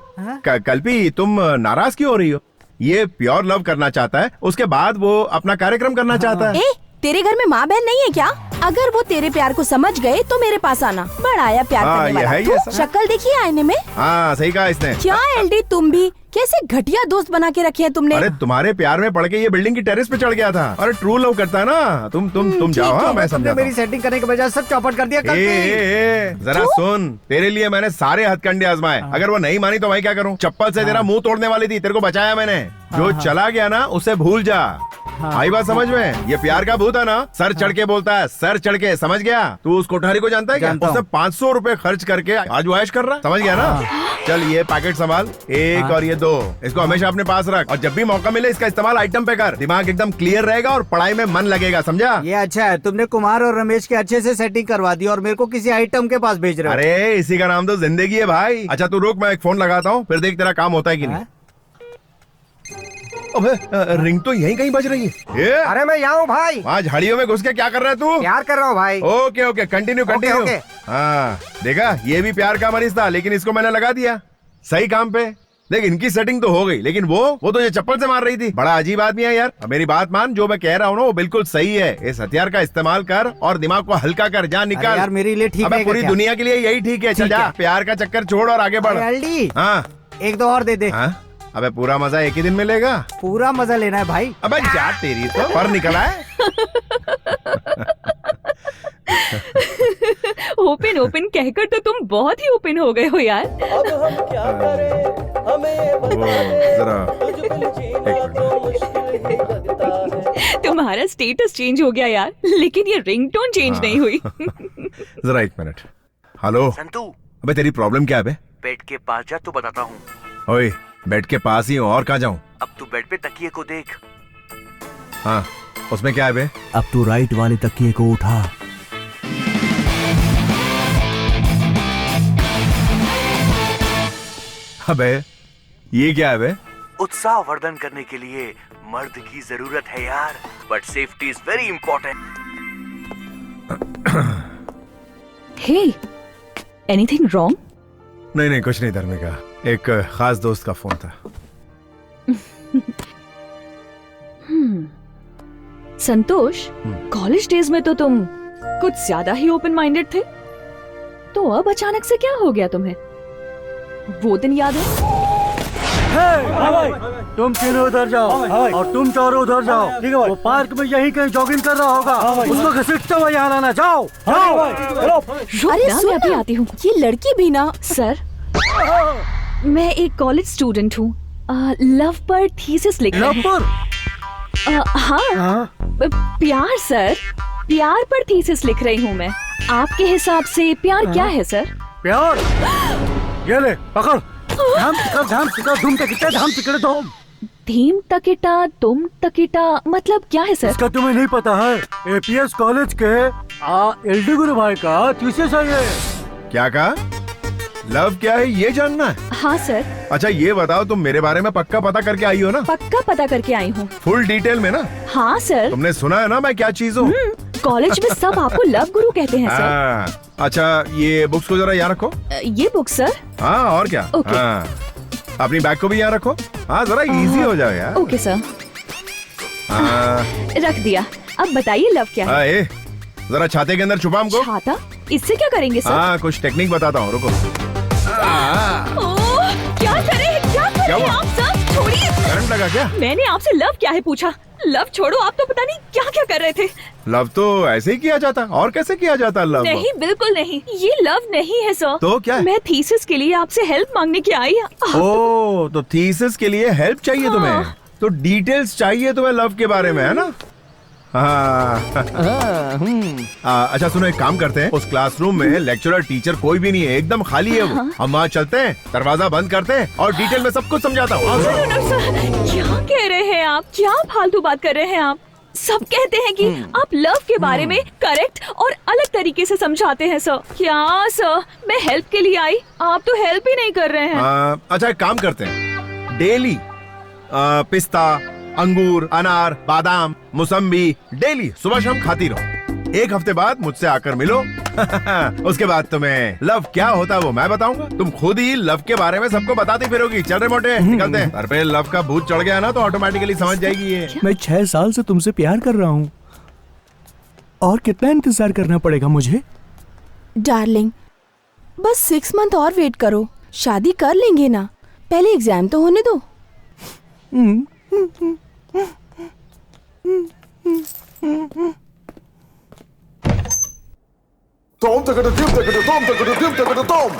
कल्पी तुम नाराज क्यों हो रही हो? ये प्योर लव करना चाहता है, उसके बाद वो अपना कार्यक्रम करना चाहता है। तेरे घर में माँ बहन नहीं है क्या? अगर वो तेरे प्यार को समझ गए तो मेरे पास आना। बड़ा आया प्यार करने वाला। तू शक्ल देखी आईने में? हाँ सही कहा इसने। क्या एलडी तुम भी कैसे घटिया दोस्त बना के रखे हैं तुमने? अरे तुम्हारे प्यार में पड़ के ये बिल्डिंग की टेरेस पे चढ़ गया था। अरे ट्रू लव करता है ना। तुम जाओ। हाँ मैं समझा। मेरी सेटिंग करने के बजाय सब चौपट कर दिया। जरा सुन, तेरे लिए मैंने सारे हथकंडे आजमाए। अगर वो नहीं मानी तो मैं क्या करूँ? चप्पल से तेरा मुंह तोड़ने वाली थी, तेरे को बचाया मैंने। जो चला गया ना उसे भूल जा। आई बात समझ में? ये प्यार का भूत है ना, सर चढ़ के बोलता है, सर चढ़ के। समझ गया? तू उस कोठारी को जानता है क्या? उसने 500 रुपए खर्च करके आज वो ऐश कर रहा। समझ गया ना? चल ये पैकेट संभाल, एक और ये 2। इसको हमेशा अपने पास रख और जब भी मौका मिले इसका इस्तेमाल आइटम पे कर। दिमाग एकदम क्लियर रहेगा और पढ़ाई में मन लगेगा। समझा? ये अच्छा है, तुमने कुमार और रमेश के अच्छे से सेटिंग करवा दी और मेरे को किसी आइटम के पास भेज रहे हो। अरे इसी का नाम तो जिंदगी है भाई। अच्छा तू रुक, मैं एक फोन लगाता हूँ, फिर देख तेरा काम होता है कि नहीं। अबे रिंग तो यहीं कहीं बज रही है। अरे मैं यहाँ हूँ भाई। वहाँ झाड़ियों में घुस के क्या कर रहा है तू? प्यार कर रहा हूँ भाई। Okay okay, continue continue. हाँ देखा, ये भी प्यार का मरीज था लेकिन इसको मैंने लगा दिया सही काम पे। देख इनकी सेटिंग तो हो गई, लेकिन वो तो ये चप्पल से मार रही थी। बड़ा अजीब आदमी है यार। अब मेरी बात मान, जो मैं कह रहा हूँ ना वो बिल्कुल सही है। इस हथियार का इस्तेमाल कर और दिमाग को हल्का कर। जा निकाल। यार मेरे लिए ठीक है। पूरी दुनिया के लिए यही ठीक है। चल जा, प्यार का चक्कर छोड़ और आगे बढ़। हाँ 1-2 और दे दे। अबे पूरा मजा एक ही दिन में लेगा? पूरा मजा लेना है भाई। अबे जा तेरी तो पर निकला है। ओपन ओपन कहकर तो तुम बहुत ही ओपन हो गए हो यार। अब हम क्या करें, हमें तुम्हारा स्टेटस चेंज हो गया यार, लेकिन ये रिंगटोन चेंज नहीं हुई। जरा 1 मिनट। हेलो संतू। अबे तेरी प्रॉब्लम क्या है बे? बेड के पास जा तो बताता हूँ। ओए बेड के पास ही हूँ, और कहाँ जाऊँ? अब तू बेड पे तकिए को देख। हाँ उसमें क्या है बे? अब तू राइट वाले तकिए को उठा। अबे ये क्या है बे? उत्साह वर्धन करने के लिए मर्द की जरूरत है यार, but safety is very important. Hey, anything wrong? नहीं कुछ नहीं धर्मिका, एक खास दोस्त का फोन था। संतोष, कॉलेज डेज में तो तुम कुछ ज्यादा ही ओपन माइंडेड थे, तो अब अचानक से क्या हो गया तुम्हें? वो दिन याद है? तुम तीनों उधर जाओ और तुम चारों उधर जाओ। ठीक है भाई। वो पार्क में यहीं कहीं जॉगिंग कर रहा होगा, उसको घसीटते हुए यहाँ आना। जाओ जाओ। अरे मैं अभी आती हूँ। ये लड़की भी ना। सर मैं एक कॉलेज स्टूडेंट हूँ, लव पर थीसिस लिख रही हूँ। हाँ प्यार सर, प्यार पर थीसिस लिख रही हूँ मैं। आपके हिसाब से प्यार क्या है सर? प्यार ये ले पकड़। धाम तिकड़े धूम। धीम तकिटा तुम तकिटा मतलब क्या है सर? इसका तुम्हें नहीं पता है? एपीएस कॉलेज के एलडी गुरु भाई का थीसिस है ये। क्या कहा? लव क्या है ये जानना है? हाँ सर। अच्छा ये बताओ, तुम मेरे बारे में पक्का पता करके आई हो ना? पक्का पता करके आई हूँ। फुल डिटेल में ना? हाँ सर। तुमने सुना है ना मैं क्या चीज हूँ? कॉलेज में सब आपको लव गुरु कहते हैं सर। अच्छा ये बुक्स को जरा यहाँ रखो। ये बुक सर? हाँ और क्या। हाँ अपनी बैग को भी यहाँ रखो। हाँ जरा इजी हो जाए यार। Okay sir. रख दिया। अब बताइए लव क्या है? जरा छाते के अंदर छुपा हमको। छाता? इससे क्या करेंगे सर? हाँ कुछ टेक्निक बताता हूँ, रुको। क्या करें आप सर? छोड़िए। करंट लगा क्या? मैंने आपसे लव क्या है पूछा। लव छोड़ो, आप तो पता नहीं क्या क्या कर रहे थे। लव तो ऐसे ही किया जाता, और कैसे किया जाता लव? नहीं बिल्कुल नहीं, ये लव नहीं है सर। तो क्या है? मैं थीसिस के लिए आपसे हेल्प मांगने की आई। ओह तो थीसिस के लिए हेल्प चाहिए तुम्हें, तो डिटेल्स चाहिए तुम्हें लव के बारे में, है ना? अच्छा सुनो, एक काम करते हैं, उस क्लासरूम में लेक्चरर टीचर कोई भी नहीं है, एकदम खाली है वो। हम वहाँ चलते हैं, दरवाजा बंद करते हैं और डिटेल में सब कुछ समझाता हूँ। क्या कह रहे हैं आप? क्या फालतू बात कर रहे हैं आप? सब कहते हैं कि आप लव के बारे में करेक्ट और अलग तरीके से समझाते हैं सर। क्या सर, मैं हेल्प के लिए आई, आप तो हेल्प ही नहीं कर रहे हैं। अच्छा एक काम करते हैं, डेली पिस्ता, अंगूर, अनार, बादाम, मौसम्बी डेली सुबह शाम खाती रहो। एक हफ्ते बाद मुझसे आकर मिलो। उसके बाद तुम्हें लव क्या होता है वो मैं बताऊंगा। तुम खुद ही लव के बारे में सबको बताती फिरोगी। चल रहे मोटे, निकलते हैं। सर पे लव का भूत चढ़ गया ना तो ऑटोमेटिकली समझ जाएगी ये। मैं 6 साल से तुमसे प्यार कर रहा हूँ और कितना इंतजार करना पड़ेगा मुझे? डार्लिंग, बस 6 मंथ और वेट करो, शादी कर लेंगे ना। पहले एग्जाम तो होने दो। Tom, taka da dim, taka da tom, taka da dim, taka da tom.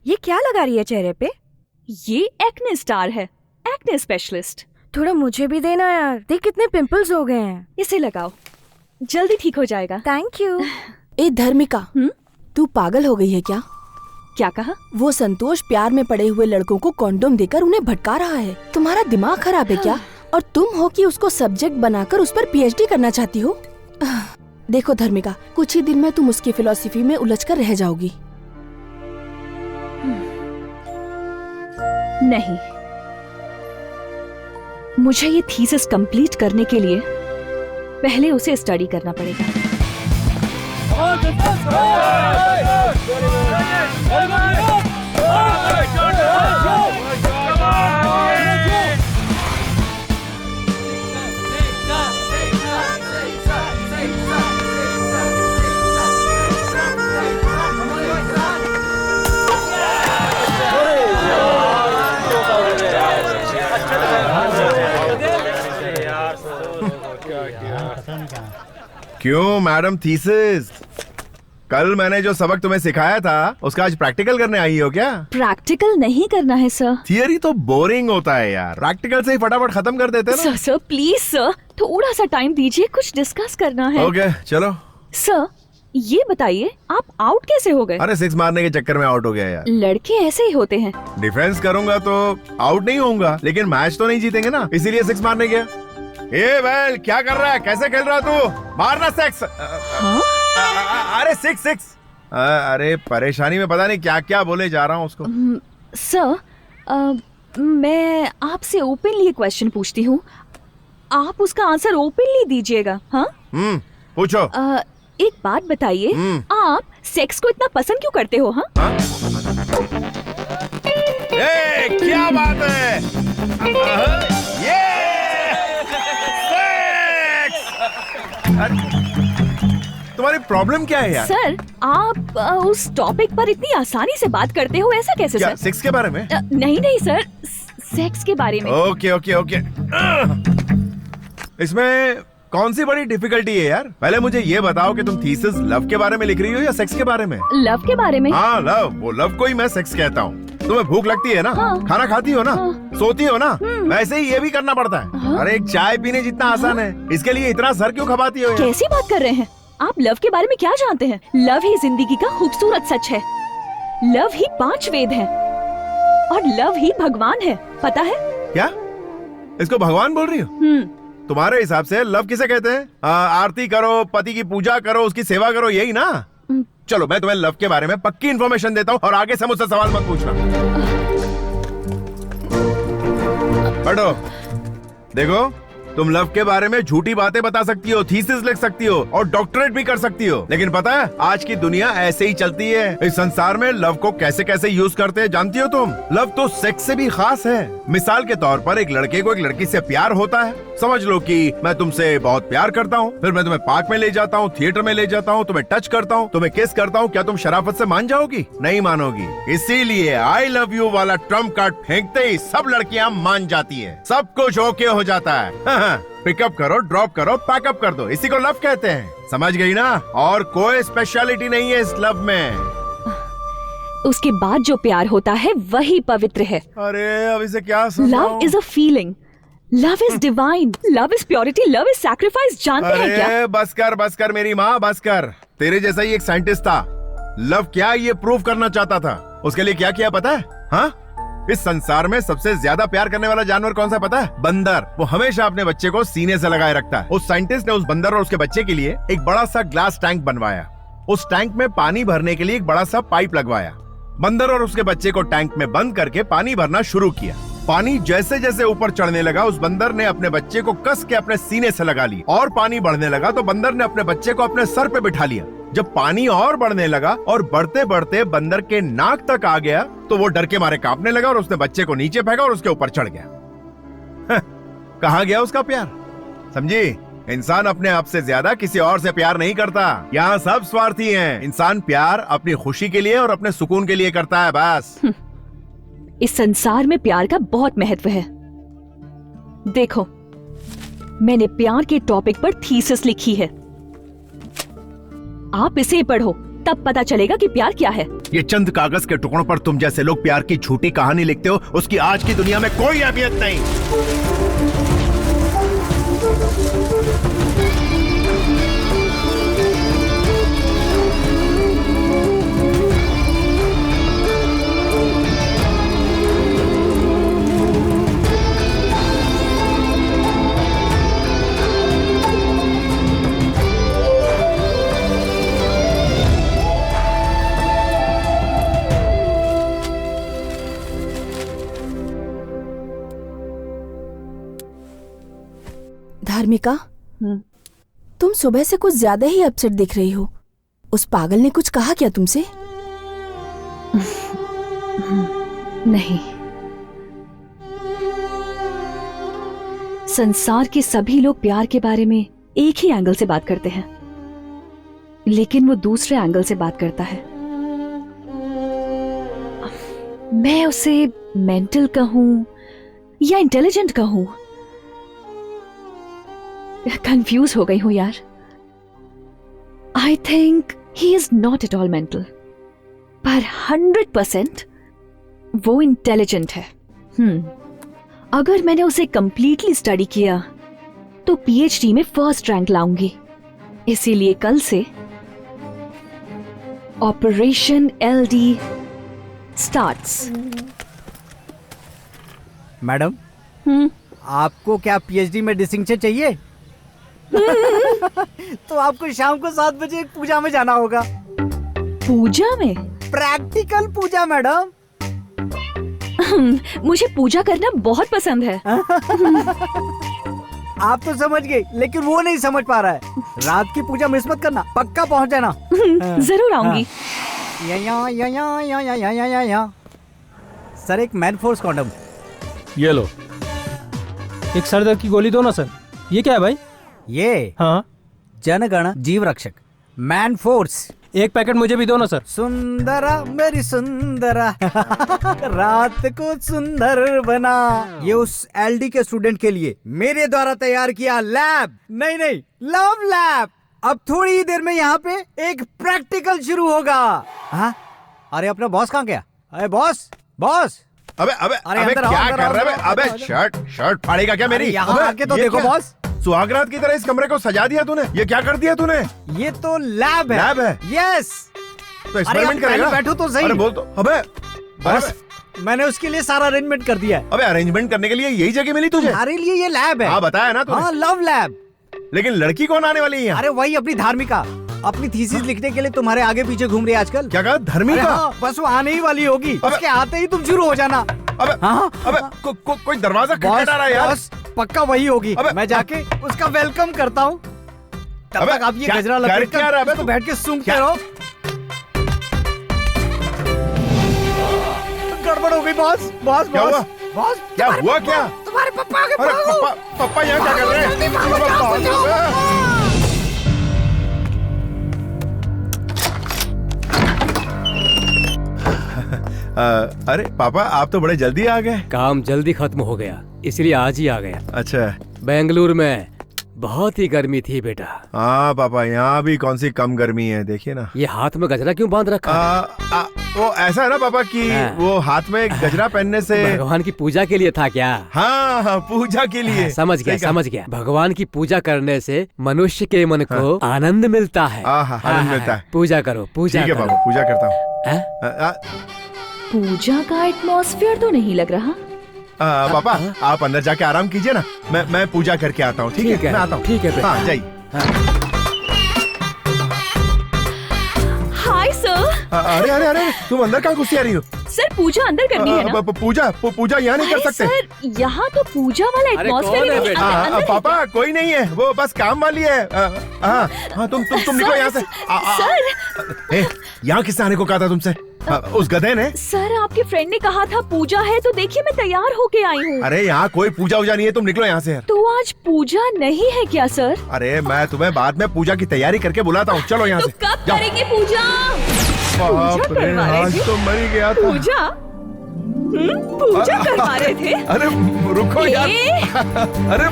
ये क्या लगा रही है चेहरे पे? ये एक्ने स्टार है, एक्ने स्पेशलिस्ट। थोड़ा मुझे भी देना यार, देख कितने पिंपल्स हो गए हैं। इसे लगाओ, जल्दी ठीक हो जाएगा। Thank you. ए धर्मिका, तू पागल हो गई है क्या? क्या कहा? वो संतोष प्यार में पड़े हुए लड़कों को कॉन्डोम देकर उन्हें भटका रहा है। तुम्हारा दिमाग खराब है क्या? और तुम हो कि उसको सब्जेक्ट बनाकर उस पर पीएचडी करना चाहती हो? देखो धर्मिका, कुछ ही दिन में तुम उसकी फिलॉसफी में उलझकर रह जाओगी। नहीं, मुझे ये थीसिस कंप्लीट करने के लिए पहले उसे स्टडी करना पड़ेगा। क्यों मैडम थीसिस? कल मैंने जो सबक तुम्हें सिखाया था उसका आज प्रैक्टिकल करने आई हो क्या? प्रैक्टिकल नहीं करना है सर। थियरी तो बोरिंग होता है यार, प्रैक्टिकल से ही फटाफट खत्म कर देते हैं ना। सर प्लीज सर, थोड़ा सा टाइम दीजिए, कुछ डिस्कस करना है। ओके चलो। सर ये बताइए, आप आउट कैसे हो गए? अरे 6 मारने के चक्कर में आउट हो गया यार। लड़के ऐसे ही होते हैं। डिफेंस करूंगा तो आउट नहीं होऊंगा, लेकिन मैच तो नहीं जीतेंगे ना, इसीलिए 6 मारने गया। ए वेल, क्या कर रहा है? कैसे खेल रहा तू? मारना 6। अरे 6। अरे परेशानी में पता नहीं क्या क्या बोले जा रहा हूँ उसको। सर मैं आपसे ओपनली एक क्वेश्चन पूछती हूँ, आप उसका आंसर ओपनली दीजिएगा। हाँ पूछो। एक बात बताइए, आप सेक्स को इतना पसंद क्यों करते हो? हाँ क्या बात है? ये तुम्हारी प्रॉब्लम क्या है यार? सर आप उस टॉपिक पर इतनी आसानी से बात करते हो, ऐसा कैसे? क्या, सर सेक्स के बारे में? नहीं सर, सेक्स के बारे में। ओके। इसमें कौन सी बड़ी डिफिकल्टी है यार? पहले मुझे ये बताओ कि तुम थीसिस लव के बारे में लिख रही हो या सेक्स के बारे में? लव के बारे में। हाँ लव, वो लव को ही मैं सेक्स कहता हूँ। तुम्हें भूख लगती है ना? हाँ। खाना खाती हो ना? सोती हो ना? वैसे ही ये भी करना पड़ता है। अरे एक चाय पीने जितना आसान है, इसके लिए इतना सर क्यों खपाती हो? कैसी बात कर रहे हैं आप? लव के बारे में क्या जानते हैं? लव ही जिंदगी का खूबसूरत सच है। लव ही 5 वेद है और लव ही भगवान है, पता है? क्या इसको भगवान बोल रही हो? तुम्हारे हिसाब से लव किसे कहते हैं? आरती करो, पति की पूजा करो, उसकी सेवा करो, यही ना? चलो मैं तुम्हें लव के बारे में पक्की इन्फॉर्मेशन देता हूँ और आगे से मुझसे सवाल मत पूछना। बैठो। देखो, तुम लव के बारे में झूठी बातें बता सकती हो, थीसिस लिख सकती हो और डॉक्टरेट भी कर सकती हो, लेकिन पता है आज की दुनिया ऐसे ही चलती है। इस संसार में लव को कैसे कैसे यूज करते हैं जानती हो तुम? लव तो सेक्स से भी खास है। मिसाल के तौर पर एक लड़के को एक लड़की से प्यार होता है। समझ लो कि मैं तुमसे बहुत प्यार करता हूँ, फिर मैं तुम्हें पार्क में ले जाता हूँ, थिएटर में ले जाता हूँ, तुम्हें टच करता हूँ, तुम्हें किस करता हूँ। क्या तुम शराफत से मान जाओगी? नहीं मानोगी। इसीलिए आई लव यू वाला ट्रम्प कार्ड फेंकते ही सब लड़कियां मान जाती है, सब कुछ ओके हो जाता है। हाँ, पिकअप करो, ड्रॉप करो, पैकअप कर दो, इसी को लव कहते हैं, समझ गई ना? और कोई स्पेशलिटी नहीं है इस लव में। उसके बाद जो प्यार होता है वही पवित्र है। अरे अब इसे क्या समझाऊं? Love is a feeling, love is divine, love is purity, love is sacrifice. जानते हैं क्या? अरे बस कर मेरी माँ, बस कर। तेरे जैसा ही एक साइंटिस्ट था, लव क्या ये प्रूव करना चाहता था। उसके लिए क्या किया पता है? हाँ, इस संसार में सबसे ज्यादा प्यार करने वाला जानवर कौन सा पता है? बंदर। वो हमेशा अपने बच्चे को सीने से लगाए रखता है। उस साइंटिस्ट ने उस बंदर और उसके बच्चे के लिए एक बड़ा सा ग्लास टैंक बनवाया। उस टैंक में पानी भरने के लिए एक बड़ा सा पाइप लगवाया। बंदर और उसके बच्चे को टैंक में बंद करके पानी भरना शुरू किया। पानी जैसे जैसे ऊपर चढ़ने लगा, उस बंदर ने अपने बच्चे को कस के अपने सीने से लगा ली, और पानी बढ़ने लगा तो बंदर ने अपने बच्चे को अपने सर पे बिठा लिया। जब पानी और बढ़ने लगा और बढ़ते बढ़ते बंदर के नाक तक आ गया तो वो डर के मारे कांपने लगा और उसने बच्चे को नीचे फेंका और उसके ऊपर चढ़ गया। कहाँ गया उसका प्यार? समझी? इंसान अपने आप से ज्यादा किसी और से प्यार नहीं करता। यहाँ सब स्वार्थी हैं। इंसान प्यार अपनी खुशी के लिए और अपने सुकून के लिए करता है, बस। इस संसार में प्यार का बहुत महत्व है। देखो, मैंने प्यार के टॉपिक पर थीसिस लिखी है। आप इसे पढ़ो, तब पता चलेगा कि प्यार क्या है। ये चंद कागज के टुकड़ों पर तुम जैसे लोग प्यार की झूठी कहानी लिखते हो, उसकी आज की दुनिया में कोई अहमियत नहीं। धार्मिका, तुम सुबह से कुछ ज्यादा ही अपसेट दिख रही हो। उस पागल ने कुछ कहा क्या तुमसे? नहीं, संसार के सभी लोग प्यार के बारे में एक ही एंगल से बात करते हैं, लेकिन वो दूसरे एंगल से बात करता है। मैं उसे मेंटल कहूं या इंटेलिजेंट कहूं, कंफ्यूज हो गई हूं यार। I think he is not at all mental, पर 100% वो इंटेलिजेंट है। अगर मैंने उसे कंप्लीटली स्टडी किया तो पीएचडी में फर्स्ट रैंक लाऊंगी। इसीलिए कल से ऑपरेशन एलडी स्टार्ट्स। मैडम, आपको क्या पीएचडी में डिस्टिंक्शन चाहिए? तो आपको शाम को 7 बजे एक पूजा में जाना होगा। पूजा में? प्रैक्टिकल पूजा मैडम। मुझे पूजा करना बहुत पसंद है। आप तो समझ गए, लेकिन वो नहीं समझ पा रहा है। रात की पूजा मिस मत करना, पक्का पहुंच जाना। जरूर आऊंगी। सर, एक मैन फोर्स कॉन्डम। ये लो। एक सर दर्द की गोली दो ना सर। ये क्या है भाई? ये हाँ, जनगण जीव रक्षक मैन फोर्स। एक पैकेट मुझे भी दो ना सर। सुंदरा मेरी सुंदरा रात को सुंदर बना। ये उस एलडी के स्टूडेंट के लिए मेरे द्वारा तैयार किया लैब, नहीं लव लैब। अब थोड़ी ही देर में यहाँ पे एक प्रैक्टिकल शुरू होगा। हाँ? अरे अपना बॉस कहाँ गया? अरे बॉस। अबे क्या कर रहा है? अबे शर्ट फाड़ेगा क्या मेरी? यहाँ आके तो देखो बॉस। सुहागरात की तरह इस कमरे को सजा दिया तूने। ये क्या कर दिया तूने? ये तो लैब है। यस। तो एक्सपेरिमेंट करेगा? बैठो तो सही। अरे बोल तो। अबे बस, मैंने उसके लिए सारा अरेंजमेंट कर दिया है। अबे अरेंजमेंट करने के लिए यही जगह मिली तुझे? तुम्हारे लिए ये लैब है। हाँ बताया ना तूने। हाँ, लव लैब। लेकिन लड़की कौन आने वाली है? अरे वही अपनी धार्मिका। अपनी थीसिस लिखने के लिए तुम्हारे आगे पीछे घूम रही है आजकल। क्या कहा? धार्मिका? हाँ, बस वो आने ही वाली होगी। उसके आते ही तुम शुरू हो जाना। कोई दरवाजा खटखटा रहा है यार। बस पक्का वही होगी। मैं जाके उसका वेलकम करता हूँ। तब तक आप ये गजरा लपेट कर तो बैठ के सूंघते रहो। गड़बड़ हो गई बॉस। क्या हुआ? क्या तुम्हारे पप्पा आगे भागो। पप्पा यहाँ क्या कर रहे हैं? अरे पापा, आप तो बड़े जल्दी आ गए। काम जल्दी खत्म हो गया, इसलिए आज ही आ गया। अच्छा, बेंगलुरु में बहुत ही गर्मी थी बेटा। हाँ पापा, यहाँ भी कौन सी कम गर्मी है, देखिए ना। ये हाथ में गजरा क्यों बांध रखा है? वो ऐसा है ना पापा कि वो हाथ में गजरा पहनने से भगवान की पूजा के लिए था क्या? हाँ हाँ, पूजा के लिए। समझ गया। भगवान की पूजा करने से मनुष्य के मन को आनंद मिलता है। आनंद मिलता है। पूजा करो, पूजा ठीक है करो। बाबा, पूजा करता हूँ। पूजा का एटमॉस्फेयर तो नहीं लग रहा। पापा आप अंदर जाके आराम कीजिए ना, मैं पूजा करके आता हूँ। ठीक है, मैं आता हूँ। ठीक है, हाँ जाइए। Hi sir. अरे अरे अरे, तुम अंदर कहाँ घुसी आ रही हो? सर पूजा अंदर करनी है ना। पूजा यहाँ नहीं कर सकते सर, यहाँ तो पूजा वाला एटमॉस्फेयर नहीं है। पापा कोई नहीं है, वो बस काम वाली है। हाँ तुम निकलो यहाँ से। सर यहाँ किसने आने को कहा था तुमसे? उस गधे ने। सर आपके फ्रेंड ने कहा था पूजा है, तो देखिए मैं तैयार होके आई हूँ। अरे यहाँ कोई पूजा वूजा नहीं है, तुम निकलो यहाँ से। तो आज पूजा नहीं है क्या सर? अरे मैं तुम्हें बाद में पूजा की तैयारी करके बुलाता हूँ, चलो यहाँ से। कब करेंगे पूजा? बाप रे, आज तो मर ही गया था। पूजा करवा रहे थे? अरे रुको यार। अरे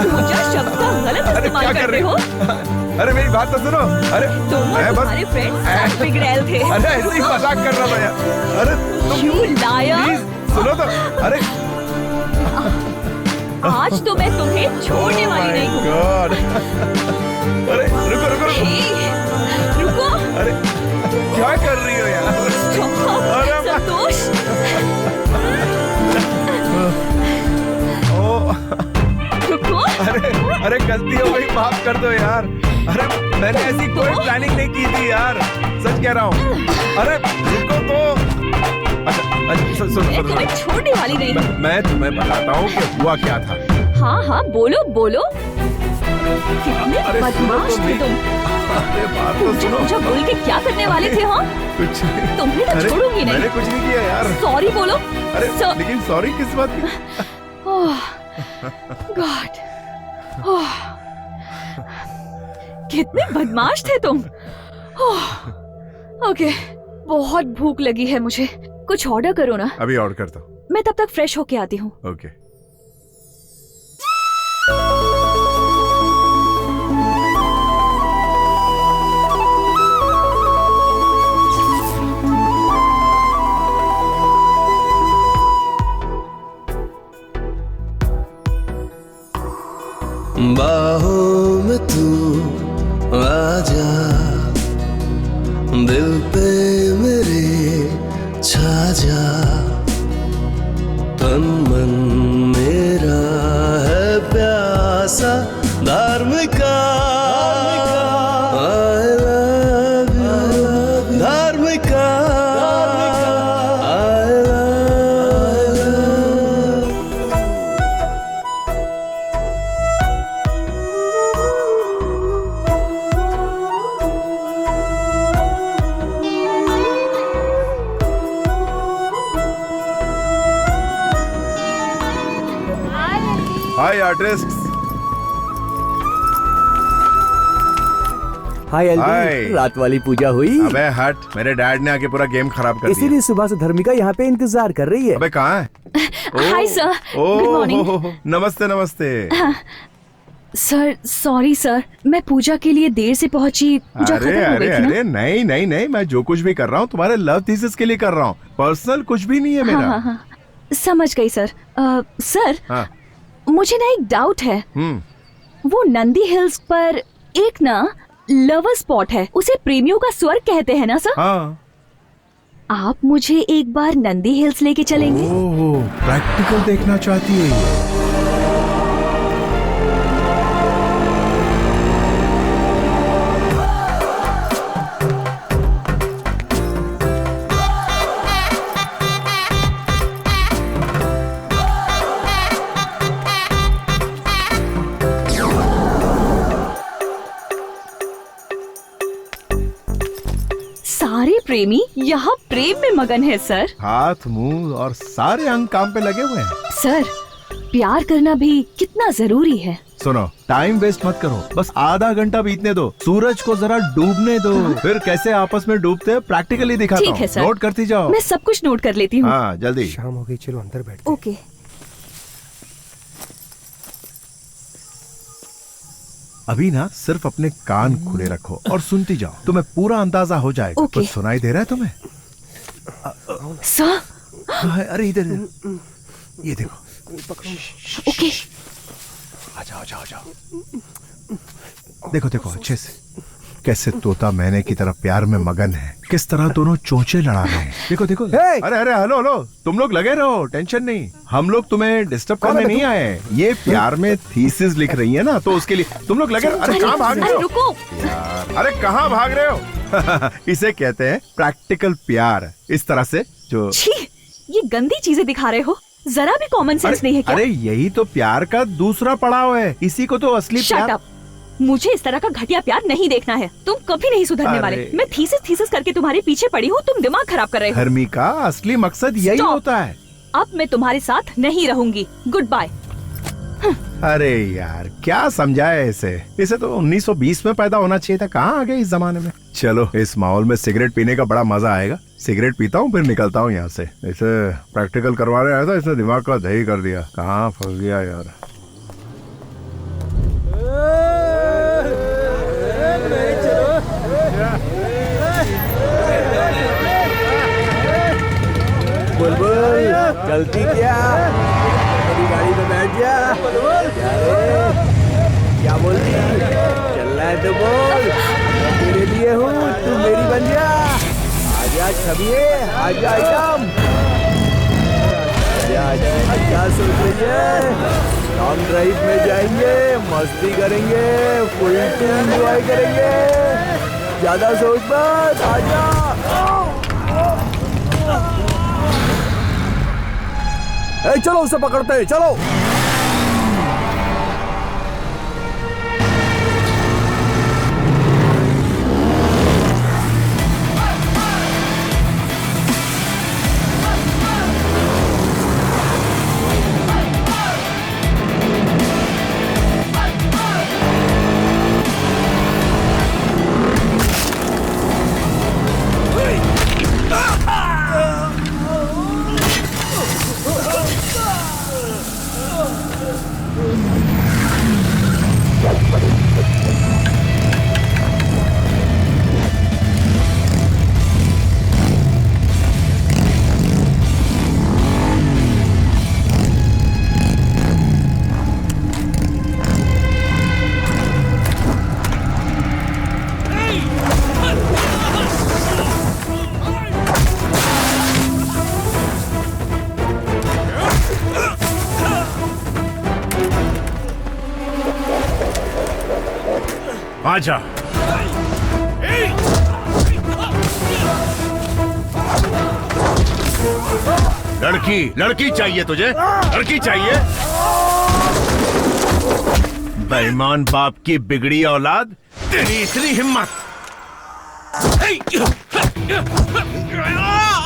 पूजा शब्द का गलत इस्तेमाल कर रहे हो। अरे मेरी बात तो सुनो। अरे तुम्हारे फ्रेंड्स बिगड़ैल थे। अरे ऐसे ही मजाक कर रहा था यार। अरे क्यों लाया? सुनो तो। अरे आज तो मैं तुम्हें छोड़ने वाली नहीं हूँ। अरे रुको। अरे क्या कर रही हो यार? संतोष। रुको। अरे गलती हो गई, माफ कर दो यार। अरे मैंने ऐसी कोई प्लानिंग नहीं की थी यार, सच कह रहा हूँ। अरे रुको तो। अच्छा मैं तुम्हें छोड़ने वाली नहीं हूँ। मैं तुम्हें बताता हूँ कि हुआ क्या था। हाँ बोलो। कितने बदमाश थे तुम। अरे बात तो सुनो। पूजा बोल के क्या करने वाले थे? हाँ कुछ नहीं। तुम्हें तो छोड़ूंगी नहीं। मैंने कुछ नहीं किया यार। सॉरी बोलो। अरे लेकिन सॉरी किस बात की? गॉड, कितने बदमाश थे तुम। ओके, बहुत भूख लगी है मुझे, कुछ ऑर्डर करो ना। अभी ऑर्डर करता हूँ। मैं तब तक फ्रेश होके आती हूँ। ओके। बाहों में तू आजा, दिल पे मेरे छा जा, तन मन मेरा है प्यासा Dharmika. I love you Dharmika. Hi artist. Hi Alvin, रात वाली पूजा हुई? अबे हट, मेरे डैड ने आके पूरा गेम खराब कर दिया। इसीलिए सुबह से धर्मिका यहाँ पे इंतजार कर रही है। अबे कहाँ है? Hi sir, good morning. नमस्ते। सर सॉरी सर, मैं पूजा के लिए देर से पहुंची। पूजा खत्म हो गई थी ना। अरे नहीं, मैं जो कुछ भी कर रहा हूँ तुम्हारे लव थीसिस के लिए कर रहा हूँ, पर्सनल कुछ भी नहीं है मेरा। हाँ, समझ गई सर। सर हाँ। मुझे ना एक डाउट है। वो नंदी हिल्स पर एक ना लवर स्पॉट है, उसे प्रेमियों का स्वर्ग कहते हैं ना सर? हाँ। आप मुझे एक बार नंदी हिल्स लेके चलेंगे? ओह, प्रैक्टिकल देखना चाहती है। सारे प्रेमी यहाँ प्रेम में मगन है सर। हाथ मुंह और सारे अंग काम पे लगे हुए हैं। सर प्यार करना भी कितना जरूरी है। सुनो, टाइम वेस्ट मत करो, बस आधा घंटा बीतने दो, सूरज को जरा डूबने दो, फिर कैसे आपस में डूबते हैं प्रैक्टिकली दिखाता हूँ। ठीक है सर, नोट करती जाओ। मैं सब कुछ नोट कर लेती हूँ। हाँ जल्दी। शाम हो गई, चलो अंदर बैठ। ओके। अभी ना सिर्फ अपने कान खुले रखो और सुनती जाओ, तुम्हें पूरा अंदाजा हो जाएगा। Okay. कुछ सुनाई दे रहा है तुम्हें? सर, अरे इधर ये देखो। ओके। आ जाओ जाओ जाओ। देखो देखो अच्छे से कैसे तोता मैने की तरफ प्यार में मगन है, किस तरह दोनों चोंचे लड़ा रहे हैं। देखो देखो। अरे अरे हेलो हेलो, तुम लोग लगे रहो, टेंशन नहीं, हम लोग तुम्हें डिस्टर्ब करने नहीं आए। ये प्यार में थीसिस लिख रही है ना, तो उसके लिए तुम लोग लगे रहो। अरे कहाँ भाग रहे हो? रुको यार, अरे कहाँ भाग रहे हो? इसे कहते हैं प्रैक्टिकल प्यार। इस तरह से जो छी, ये गंदी चीजें दिखा रहे हो, जरा भी कॉमन सेंस नहीं है क्या? अरे यही तो प्यार का दूसरा पड़ाव है, इसी को तो असली शट प्यार। अप, मुझे इस तरह का घटिया प्यार नहीं देखना है। तुम कभी नहीं सुधरने वाले। मैं थीसिस करके तुम्हारे पीछे पड़ी हूँ, तुम दिमाग खराब कर रहे हो। धर्मी का असली मकसद यही Stop. होता है। अब मैं तुम्हारे साथ नहीं रहूंगी, गुड बाय। अरे यार क्या समझाया इसे, इसे तो 1920 में पैदा होना चाहिए था, कहाँ आ गए इस जमाने में। चलो इस माहौल में सिगरेट पीने का बड़ा मजा आएगा। सिगरेट पीता हूँ फिर निकलता हूँ यहाँ से। इसे प्रैक्टिकल करवाने आया था, इसने दिमाग का दही कर दिया। कहाँ फंस गया यार। बुलबुल चलती क्या, मेरी गाड़ी में बैठ जा। क्या बोलती, चलना है तो बोल, मैं तेरे लिए हूँ, तू मेरी बन जा। आजा छबिए, आजा आइटम, क्या सोच रही है? लॉन्ग ड्राइव में जाएंगे, मस्ती करेंगे, फुल एंजॉय करेंगे, ज्यादा सोच मत, आजा। चलो उसे पकड़ते हैं, चलो। आजा। लड़की लड़की चाहिए तुझे, लड़की चाहिए? बेईमान बाप की बिगड़ी औलाद, तेरी इतनी हिम्मत।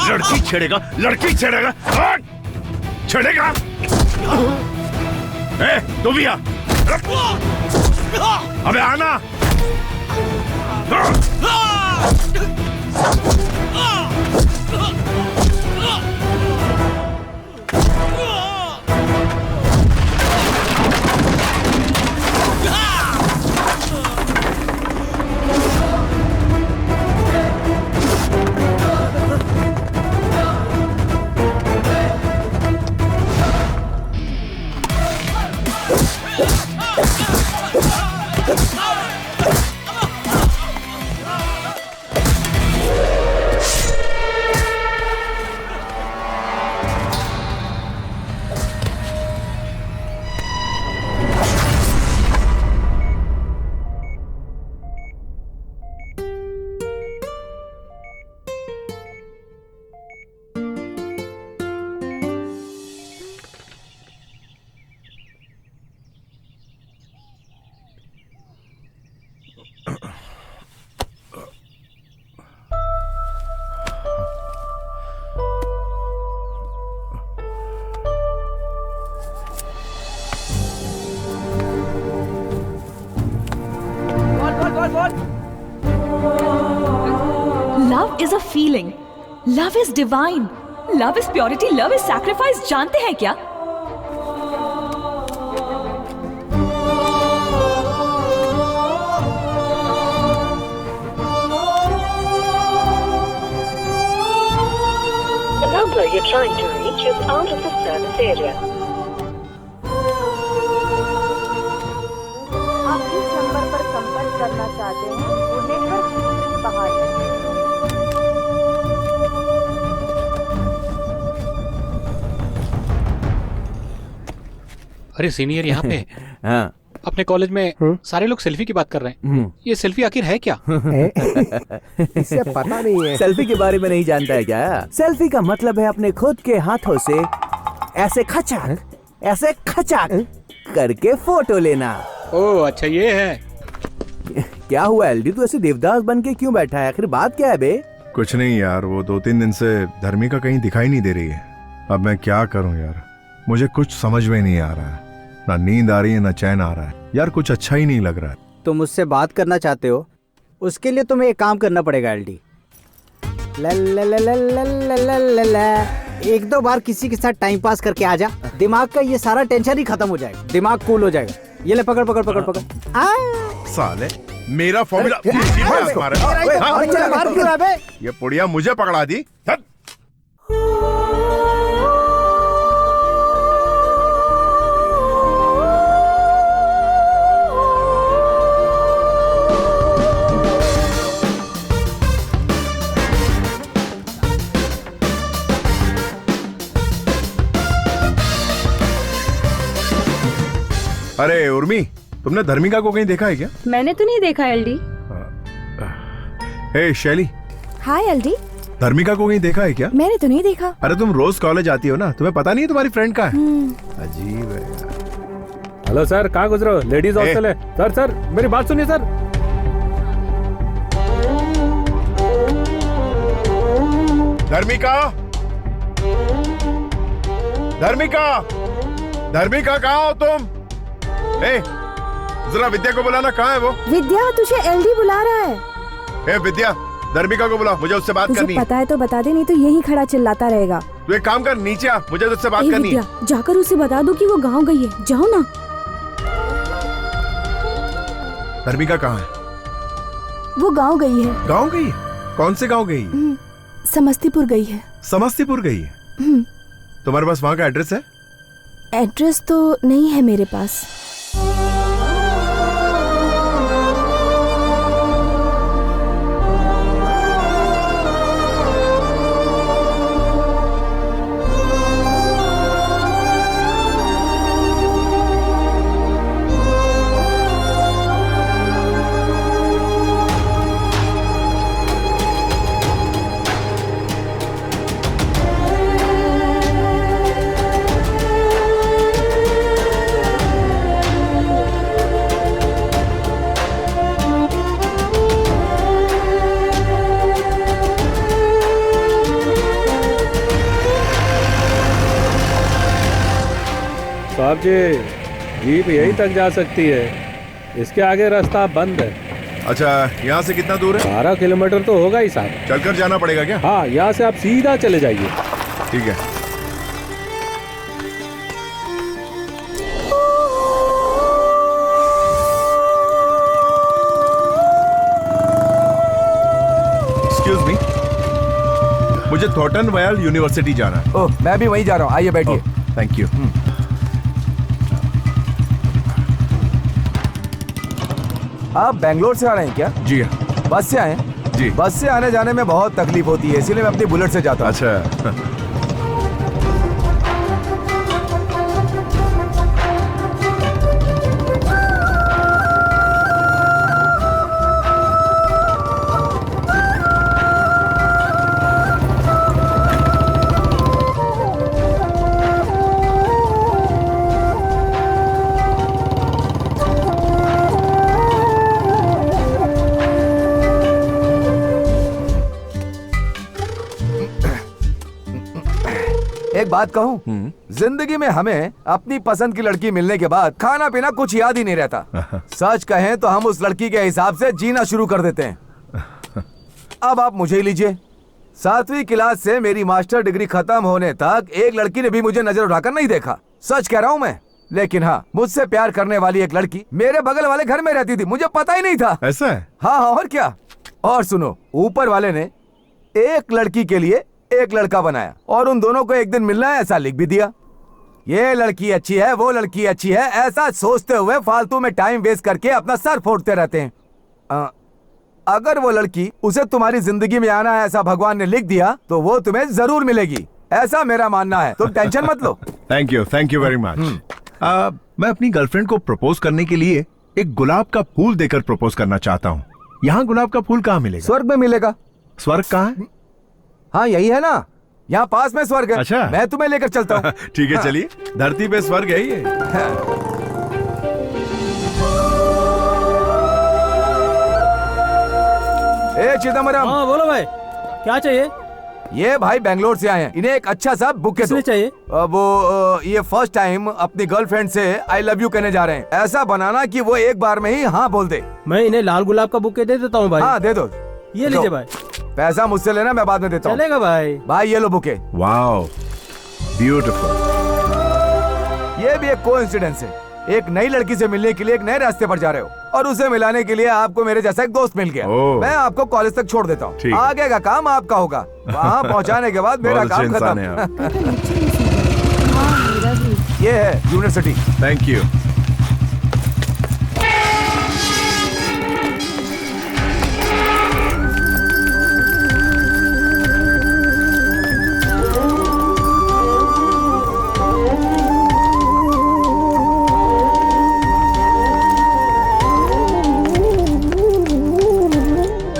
लड़की छेड़ेगा, लड़की छेड़ेगा, छेड़ेगा। तू भी आ, अबे आना। Love is a feeling, love is divine, love is purity, love is sacrifice, जानते हैं क्या? number you're trying to reach is out of the service area. आप जिस नंबर पर संपर्क करना चाहते हैं वो नेटवर्क क्षेत्र के बाहर है। अरे सीनियर यहाँ पे। हाँ। अपने कॉलेज में सारे लोग सेल्फी की बात कर रहे हैं। ये सेल्फी आखिर है क्या? इसे पता नहीं है। सेल्फी के बारे में नहीं जानता है क्या? सेल्फी का मतलब है अपने खुद के हाथों से ऐसे खचाक करके फोटो लेना। ओह अच्छा ये है। क्या हुआ एलडी, तू ऐसे देवदास बन के क्यों बैठा है? आखिर बात क्या है बे? कुछ नहीं यार, वो 2-3 दिन से धर्मिका कहीं दिखाई नहीं दे रही है। अब मैं क्या करूं यार, मुझे कुछ समझ में नहीं आ रहा है। ना नींद आ रही है ना चैन आ रहा है यार, कुछ अच्छा ही नहीं लग रहा है। तुम मुझसे बात करना चाहते हो, उसके लिए तुम्हें एक काम करना पड़ेगा एलडी। एक दो बार किसी के साथ टाइम पास करके आ जा, दिमाग का ये सारा टेंशन ही खत्म हो जाएगा, दिमाग कूल हो जाएगा। ये ले पकड़ पकड़ पकड़ पकड़। साले मेरा फॉर्मूला ये पुड़िया मुझे पकड़ा दी। अरे उर्मी, तुमने धर्मिका को कहीं देखा है क्या? मैंने तो नहीं देखा एलडी। हे शैली। हाय एलडी। धर्मिका को कहीं देखा है क्या? मैंने तो नहीं देखा। अरे तुम रोज कॉलेज आती हो ना, तुम्हें पता नहीं है तुम्हारी फ्रेंड का है? अजीब है। हेलो सर, कहाँ गुजरे हो? लेडीज हॉस्टल है। सर मेरी बात सुनिए सर। धर्मिका, धर्मिका कहाँ हो तुम? जरा विद्या को बुलाना, कहाँ है वो? विद्या, तुझे एलडी बुला रहा है। विद्या, धर्मिका को बुला, मुझे उससे बात करनी है। पता है तो बता दे, नहीं तो यही खड़ा चिल्लाता रहेगा। तू एक काम कर, नीचे आ, मुझे उससे बात करनी है। जाकर उसे बता दो कि वो गांव गई है, जाओ ना। धर्मिका कहाँ है? वो गांव गई है। गांव गई है? कौन से गांव गई? समस्तीपुर गई है। समस्तीपुर गई है? तुम्हारे पास वहाँ का एड्रेस है? एड्रेस तो नहीं है मेरे पास। साहब जी, जीप यहीं तक जा सकती है, इसके आगे रास्ता बंद है। अच्छा, यहाँ से कितना दूर है? 12 किलोमीटर तो होगा ही साहब। चलकर जाना पड़ेगा क्या? हाँ, यहाँ से आप सीधा चले जाइए। ठीक है। एक्सक्यूज मी, मुझे थॉर्टन वयल यूनिवर्सिटी जाना है। ओह, मैं भी वहीं जा रहा हूँ, आइए बैठिए। Thank you. आप बेंगलोर से आ रहे हैं क्या? जी हाँ। बस से आए हैं? जी। बस से आने जाने में बहुत तकलीफ होती है, इसीलिए मैं अपनी बुलेट से जाता हूँ। अच्छा। एक बात कहूँ, जिंदगी में हमें अपनी पसंद की लड़की मिलने के बाद खाना पीना कुछ याद ही नहीं रहता। सच कहें तो हम उस लड़की के हिसाब से जीना शुरू कर देते हैं। अब आप मुझे ही लीजिए, 7वीं क्लास से मेरी मास्टर डिग्री खत्म होने तक एक लड़की ने भी मुझे नजर उठाकर नहीं देखा। सच कह रहा हूँ मैं। लेकिन हाँ, मुझसे प्यार करने वाली एक लड़की मेरे बगल वाले घर में रहती थी, मुझे पता ही नहीं था। ऐसा है? हाँ, और क्या। और सुनो, ऊपर वाले ने एक लड़की के लिए एक लड़का बनाया और उन दोनों को एक दिन मिलना है ऐसा लिख भी दिया। ये लड़की अच्छी है, वो लड़की अच्छी है, ऐसा सोचते हुए फालतू में टाइम वेस्ट करके अपना सर फोड़ते रहते हैं। अगर वो लड़की उसे तुम्हारी जिंदगी में आना है ऐसा भगवान ने लिख दिया तो वो तुम्हें जरूर मिलेगी, ऐसा मेरा मानना है। तुम टेंशन मत लो। Thank you very much. मैं अपनी गर्लफ्रेंड को प्रपोज करने के लिए एक गुलाब का फूल देकर प्रपोज करना चाहता हूँ। यहाँ गुलाब का फूल कहाँ मिलेगा? स्वर्ग में मिलेगा। स्वर्ग कहाँ है? हाँ यही है ना, यहाँ पास में स्वर्ग है। अच्छा, मैं तुम्हें लेकर चलता हूँ। ठीक है, चलिए। धरती पे स्वर्ग है ये। ए चिदम्बरम। हाँ बोलो भाई, क्या चाहिए? ये भाई बेंगलोर से आए हैं, इन्हें एक अच्छा सा बुके दो। चाहिए? वो ये फर्स्ट टाइम अपनी गर्लफ्रेंड से आई लव यू कहने जा रहे हैं। ऐसा बनाना कि वो एक बार में ही हाँ बोल दे। मैं इन्हें लाल गुलाब का बुके दे देता हूँ भाई। हाँ दे दो। ये लीजिए भाई। पैसा मुझसे लेना, मैं बाद में देता हूँ। चलेगा भाई। भाई ये लो बुके। Wow, beautiful. ये भी एक कोइंसिडेंस है, एक नई लड़की से मिलने के लिए एक नए रास्ते पर जा रहे हो और उसे मिलाने के लिए आपको मेरे जैसा एक दोस्त मिल गया। मैं आपको कॉलेज तक छोड़ देता हूँ, आगे का काम आपका होगा। वहाँ पहुँचाने के बाद मेरा काम खत्म। ये है यूनिवर्सिटी। Thank you.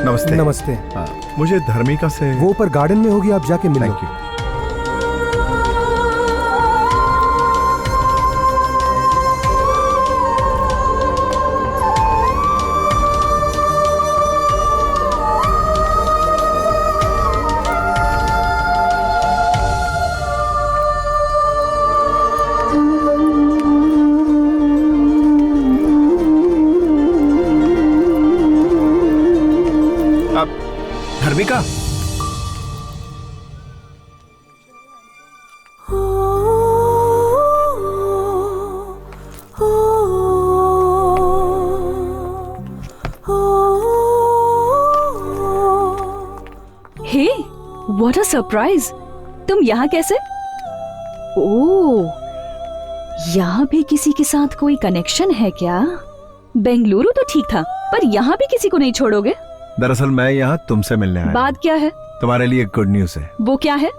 नमस्ते। नमस्ते। मुझे धर्मिका से वो ऊपर गार्डन में होगी, आप जाके मिलो। Thank you. Dharmika, hey, what a surprise! तुम यहाँ कैसे? ओह, यहाँ भी किसी के साथ कोई कनेक्शन है क्या? बेंगलुरु तो ठीक था, पर यहाँ भी किसी को नहीं छोड़ोगे? दरअसल मैं यहाँ तुमसे मिलने आया। बात क्या है? तुम्हारे लिए गुड न्यूज है। वो क्या है?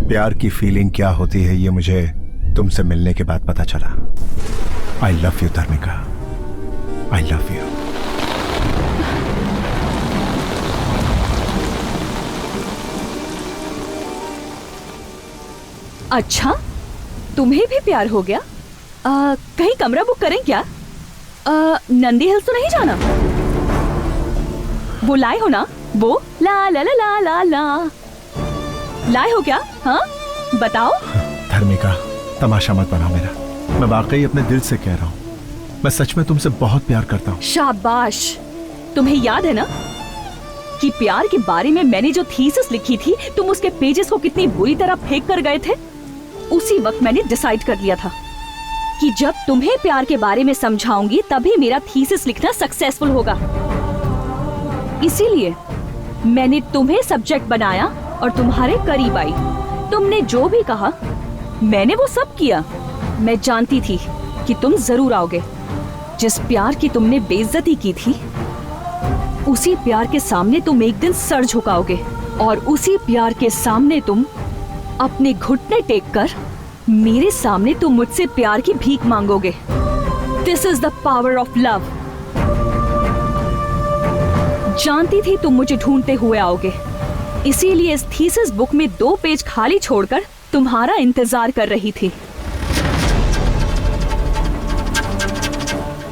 प्यार की फीलिंग क्या होती है ये मुझे तुमसे मिलने के बाद पता चला। I love you Dharmika, I love you. अच्छा, तुम्हें भी प्यार हो गया? कहीं कमरा बुक करें क्या? नंदी हिल्स तो नहीं जाना? वो लाए हो ना? वो ला ला ला ला ला ला लाए हो क्या? हाँ बताओ। धर्मिका, तमाशा मत बनाओ मेरा। मैं वाकई अपने दिल से कह रहा हूँ, मैं सच में तुमसे बहुत प्यार करता हूँ। शाबाश। तुम्हें याद है ना कि प्यार के बारे में मैंने जो थीसिस लिखी थी, तुम उसके पेजेस को कितनी बुरी तरह फेंक कर गए थे? उसी वक्त मैंने डिसाइड कर लिया था कि जब तुम्हें प्यार के बारे में समझाऊंगी तभी मेरा थीसिस लिखना सक्सेसफुल होगा। इसीलिए मैंने तुम्हें सब्जेक्ट बनाया और तुम्हारे करीब आई। तुमने जो भी कहा मैंने वो सब किया। मैं जानती थी कि तुम जरूर आओगे। जिस प्यार की तुमने बेइज्जती की थी, उसी प्यार के सामने तुम एक दिन सर झुकाओगे और उसी प्यार के सामने तुम अपने घुटने टेक कर मेरे सामने तुम मुझसे प्यार की भीख मांगोगे। This is the power of love. जानती थी तुम मुझे ढूंढते हुए आओगे, इसीलिए इस थीसिस बुक में 2 पेज खाली छोड़कर तुम्हारा इंतजार कर रही थी।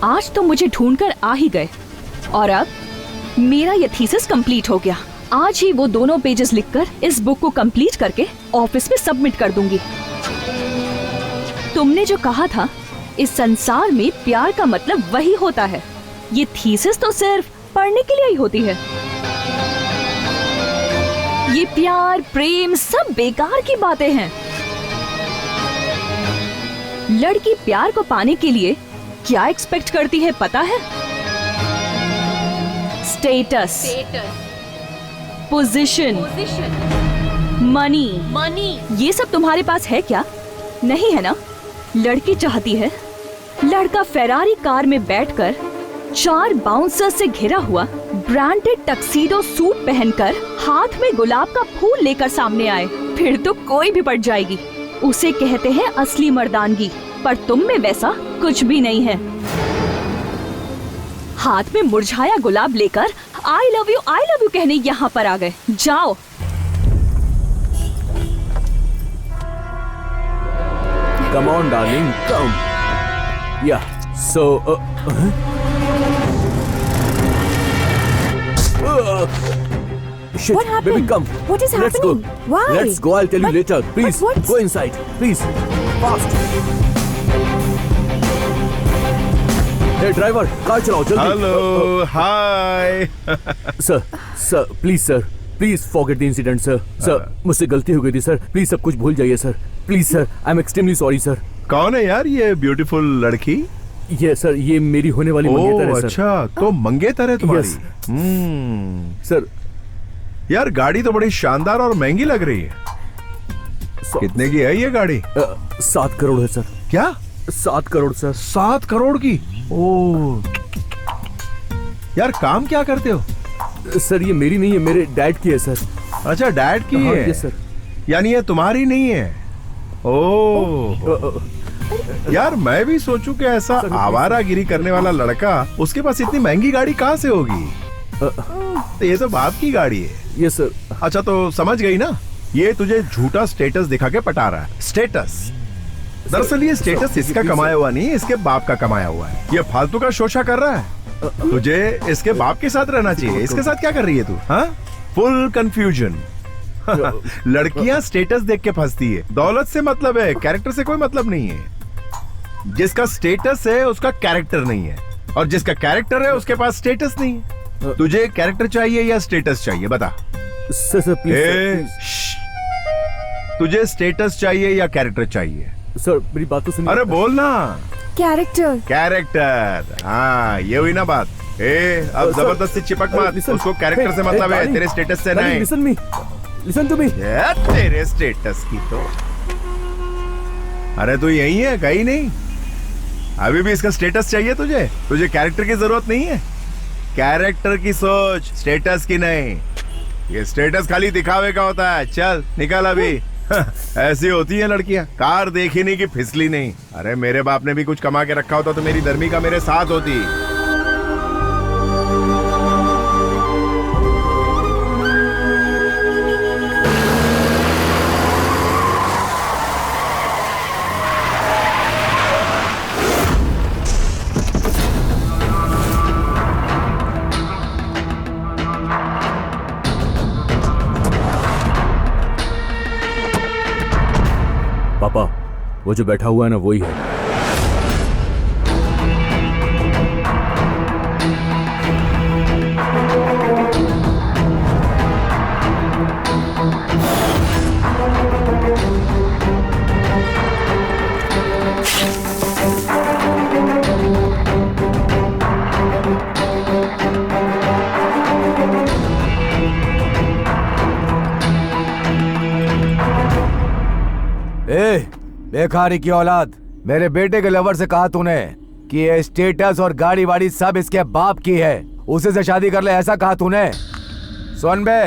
आज तुम मुझे ढूंढकर आ ही गए और अब मेरा यह थीसिस कंप्लीट हो गया। आज ही वो दोनों पेजेस लिखकर इस बुक को कंप्लीट करके ऑफिस में सबमिट कर दूंगी। तुमने जो कहा था, इस संसार में प्यार का मतलब वही होता है। ये थीसिस तो सिर्फ पढ़ने के लिए ही होती है। ये प्यार प्रेम सब बेकार की बातें हैं। लड़की प्यार को पाने के लिए क्या एक्सपेक्ट करती है पता है? स्टेटस, पोजीशन, मनी, ये सब तुम्हारे पास है क्या? नहीं है ना? लड़की चाहती है लड़का फेरारी कार में बैठकर 4 बाउंसर से घिरा हुआ ब्रांडेड टक्सीडो सूट पहनकर हाथ में गुलाब का फूल लेकर सामने आए, फिर तो कोई भी पड़ जाएगी। उसे कहते हैं असली मर्दानगी, पर तुम में वैसा कुछ भी नहीं है। हाथ में मुरझाया गुलाब लेकर आई लव यू कहने यहाँ पर आ गए। जाओ। Come on, darling, come. Yeah. So. Shit, What happened? baby, come. What is Let's happening? go. Why? Let's go. I'll tell you later. Please, what's- go inside. Please, fast. Hey, driver, car चलाओ जल्दी. Hello, hi. Sir, please sir, please forget the incident sir. Sir, मुझसे गलती हो गई थी sir. Please सब कुछ भूल जाइए sir. Please sir, I am extremely sorry sir. कौन है यार ये ब्यूटीफुल लड़की? ये सर, ये मेरी होने वाली मंगेतर है सर. अच्छा, तो मंगेतर है तुम्हारी? सर, यार गाड़ी तो बड़ी शानदार और महंगी लग रही है। कितने की है ये गाड़ी? 7 करोड़ है सर. क्या? 7 करोड़ सर. 7 करोड़ की? ओह यार, काम क्या करते हो? सर, ये मेरी नहीं है, मेरे डैड की है सर. अच्छा, डैड की है? Yes sir. यानी ये तुम्हारी नहीं है? ओह यार, मैं भी सोचूं कि ऐसा आवारागिरी करने वाला लड़का, उसके पास इतनी महंगी गाड़ी कहाँ से होगी? तो ये तो बाप की गाड़ी है। Yes sir. अच्छा, तो समझ गई ना, ये तुझे झूठा स्टेटस दिखा के पटा रहा है। स्टेटस, दरअसल ये स्टेटस इसका कमाया हुआ नहीं, इसके बाप का कमाया हुआ है। ये फालतू का शोषा कर रहा है। तुझे इसके बाप के साथ रहना चाहिए। इसके साथ क्या कर रही है तू? हाँ, फुल कंफ्यूजन। लड़कियां स्टेटस देख के फंसती है। दौलत से मतलब है, कैरेक्टर से कोई मतलब नहीं है। जिसका स्टेटस है उसका कैरेक्टर नहीं है, और जिसका कैरेक्टर है उसके पास स्टेटस नहीं है। तुझे कैरेक्टर चाहिए या स्टेटस चाहिए, बता। Sir please. तुझे स्टेटस चाहिए या कैरेक्टर चाहिए? सर, मेरी बात तो सुनिए। अरे बोल ना। कैरेक्टर। कैरेक्टर, हाँ, ये हुई ना बात। अब जबरदस्ती चिपक मत। उसको कैरेक्टर से मतलब है, तेरे स्टेटस से नहीं। Listen to me. तेरे स्टेटस की तो। अरे तू यही है, कहीं नहीं। अभी भी इसका स्टेटस चाहिए तुझे? तुझे कैरेक्टर की जरूरत नहीं है। कैरेक्टर की सोच, स्टेटस की नहीं। ये स्टेटस खाली दिखावे का होता है। चल निकल अभी। ऐसी होती है लड़कियां, कार देखी नहीं कि फिसली नहीं। अरे मेरे बाप ने भी कुछ कमा के रखा होता तो मेरी धर्मिका मेरे साथ होती। पापा, वो जो बैठा हुआ है ना, वही है। बेकारी की औलाद, मेरे बेटे के लवर से कहा तूने कि ये स्टेटस और गाड़ी वाड़ी सब इसके बाप की है, उसी से शादी कर ले, ऐसा कहा तूने? सुन बे,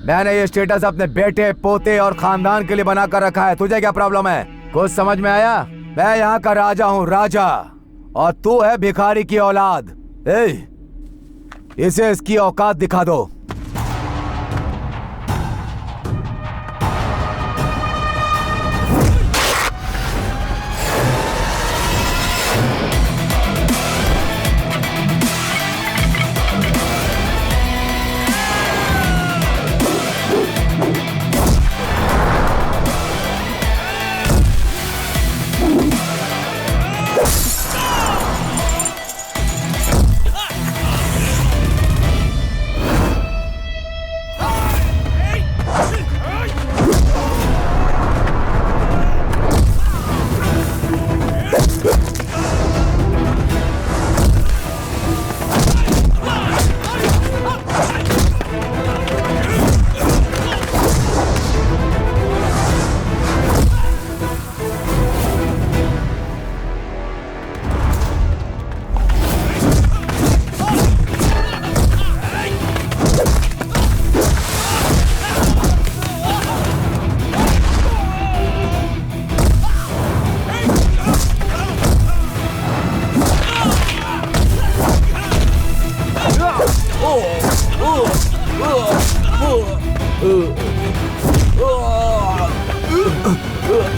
मैंने ये स्टेटस अपने बेटे, पोते और खानदान के लिए बना कर रखा है। तुझे क्या प्रॉब्लम है? कुछ समझ में आया? मैं यहाँ का राजा हूँ, राजा, और तू है भिखारी की औलाद। इसे इसकी औकात दिखा दो।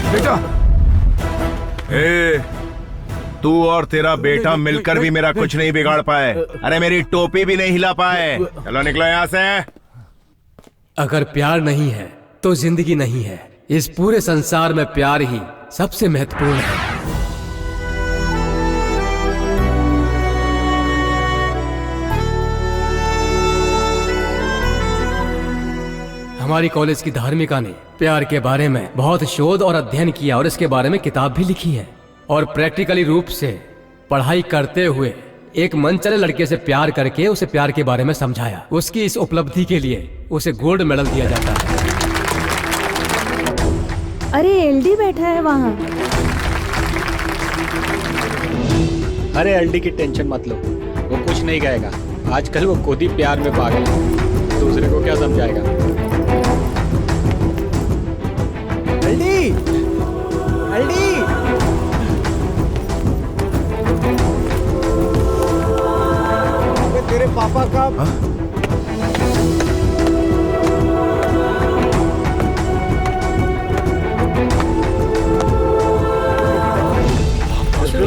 बेटा, तू और तेरा बेटा मिलकर भी मेरा कुछ नहीं बिगाड़ पाए। अरे मेरी टोपी भी नहीं हिला पाए। चलो निकलो यहाँ से। अगर प्यार नहीं है तो जिंदगी नहीं है। इस पूरे संसार में प्यार ही सबसे महत्वपूर्ण है। हमारी कॉलेज की धार्मिका ने प्यार के बारे में बहुत शोध और अध्ययन किया और इसके बारे में किताब भी लिखी है। और प्रैक्टिकली रूप से पढ़ाई करते हुए एक मनचले लड़के से प्यार करके उसे प्यार के बारे में समझाया। उसकी इस उपलब्धि के लिए उसे गोल्ड मेडल दिया जाता है। अरे एलडी बैठा है वहाँ। अरे एलडी की टेंशन मत लो, वो कुछ नहीं कहेगा। आजकल वो खुद ही प्यार में पागल है, दूसरे को क्या समझाएगा। एलडी, एलडी, तेरे पापा का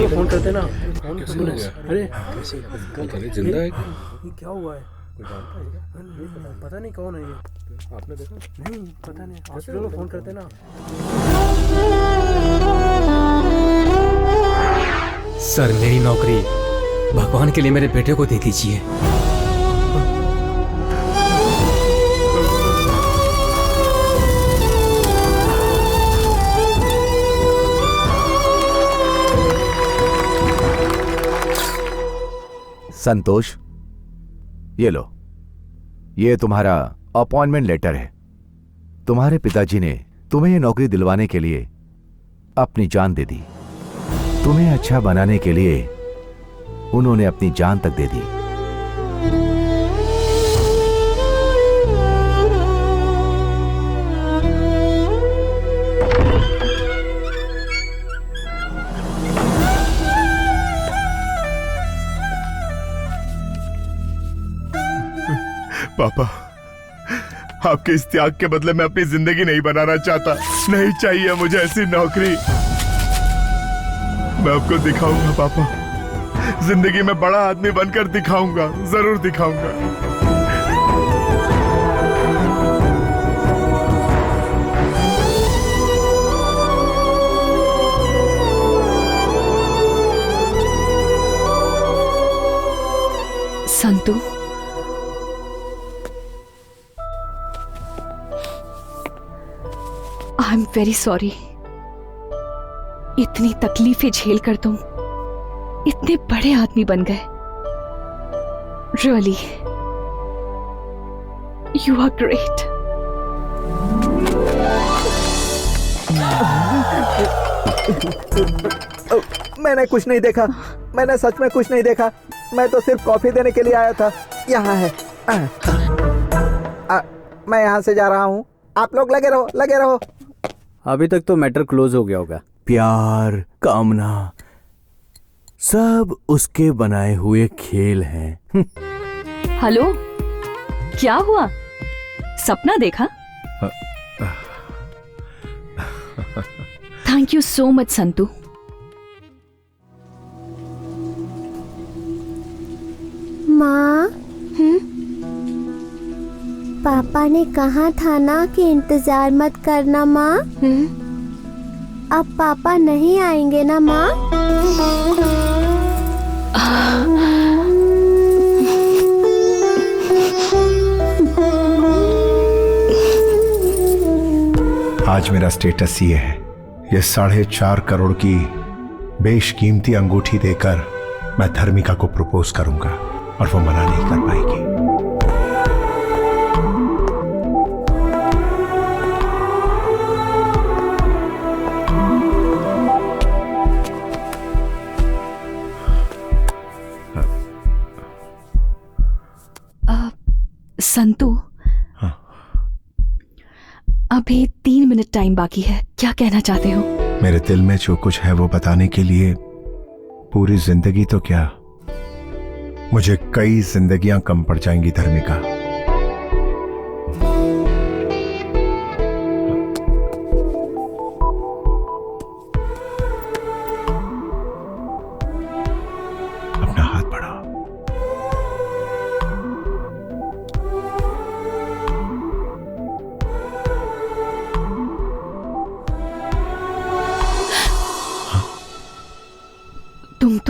फोन करते ना। अरे जिंदा है क्या हुआ है? पता नहीं कौन है ये। आपने देखा? नहीं पता नहीं। हॉस्पिटल में फोन करते ना। सर मेरी नौकरी भगवान के लिए मेरे बेटे को दे दीजिए। संतोष, ये लो, ये तुम्हारा अपॉइंटमेंट लेटर है। तुम्हारे पिताजी ने तुम्हें ये नौकरी दिलवाने के लिए अपनी जान दे दी। तुम्हें अच्छा बनाने के लिए उन्होंने अपनी जान तक दे दी। पापा, आपके इस त्याग के बदले मैं अपनी जिंदगी नहीं बनाना चाहता। नहीं चाहिए मुझे ऐसी नौकरी। मैं आपको दिखाऊंगा पापा, जिंदगी में बड़ा आदमी बनकर दिखाऊंगा, जरूर दिखाऊंगा। Santu, I am very sorry. इतनी तकलीफें झेलकर तुम इतने बड़े आदमी बन गए। Really, you are great. मैंने कुछ नहीं देखा। मैंने सच में कुछ नहीं देखा। मैं तो सिर्फ कॉफी देने के लिए आया था। यहाँ है। मैं यहाँ से जा रहा हूँ। आप लोग लगे रहो, लगे रहो। अभी तक तो मैटर क्लोज हो गया होगा। प्यार, कामना, सब उसके बनाए हुए खेल हैं। हेलो, क्या हुआ? सपना देखा? Thank you so much Santu. माँ, पापा ने कहा था ना कि इंतजार मत करना माँ। अब पापा नहीं आएंगे ना माँ? आज मेरा स्टेटस ये है, ये 4.5 करोड़ की बेशकीमती अंगूठी देकर मैं धर्मिका को प्रपोज करूंगा और वो मना नहीं कर पाएगी। संतू, अभी 3 मिनट टाइम बाकी है। क्या कहना चाहते हो? मेरे दिल में जो कुछ है वो बताने के लिए पूरी जिंदगी तो क्या, मुझे कई जिंदगियां कम पड़ जाएंगी धर्मिका।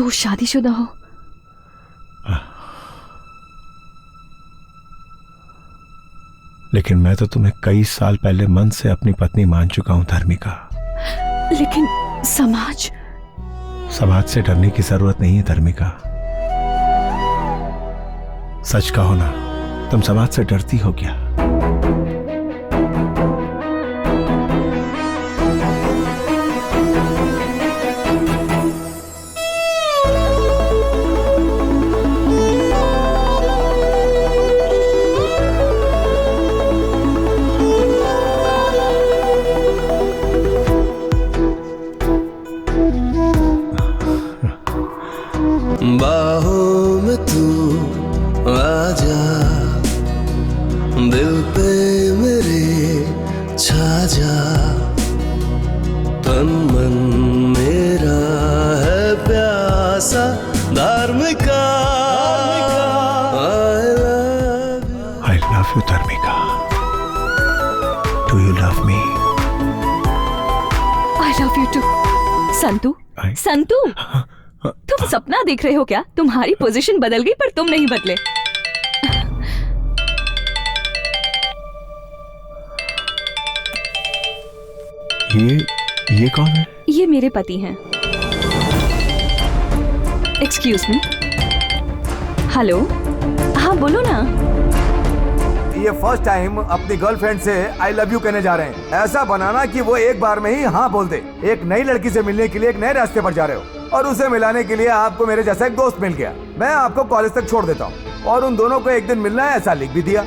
वो शादीशुदा हो। लेकिन मैं तो तुम्हें कई साल पहले मन से अपनी पत्नी मान चुका हूं धर्मिका। लेकिन समाज से डरने की जरूरत नहीं है धर्मिका। सच कहो ना, तुम समाज से डरती हो क्या? बाहों में तू आजा, दिल पे मेरे छा जा, तन मन मेरा है प्यासा Dharmika. I love you धर्मिका। Do you love me? I love you too। Santu, Santu, तुम सपना देख रहे हो क्या? तुम्हारी पोजीशन बदल गई पर तुम नहीं बदले। ये कौन है? ये मेरे पति हैं। Excuse me. हेलो, हाँ बोलो ना। ये फर्स्ट टाइम अपनी गर्लफ्रेंड से आई लव यू कहने जा रहे हैं। ऐसा बनाना कि वो एक बार में ही हाँ बोल दे। एक नई लड़की से मिलने के लिए एक नए रास्ते पर जा रहे हो और उसे मिलाने के लिए आपको मेरे जैसा एक दोस्त मिल गया। मैं आपको कॉलेज तक छोड़ देता हूँ और उन दोनों को एक दिन मिलना है ऐसा लिख भी दिया।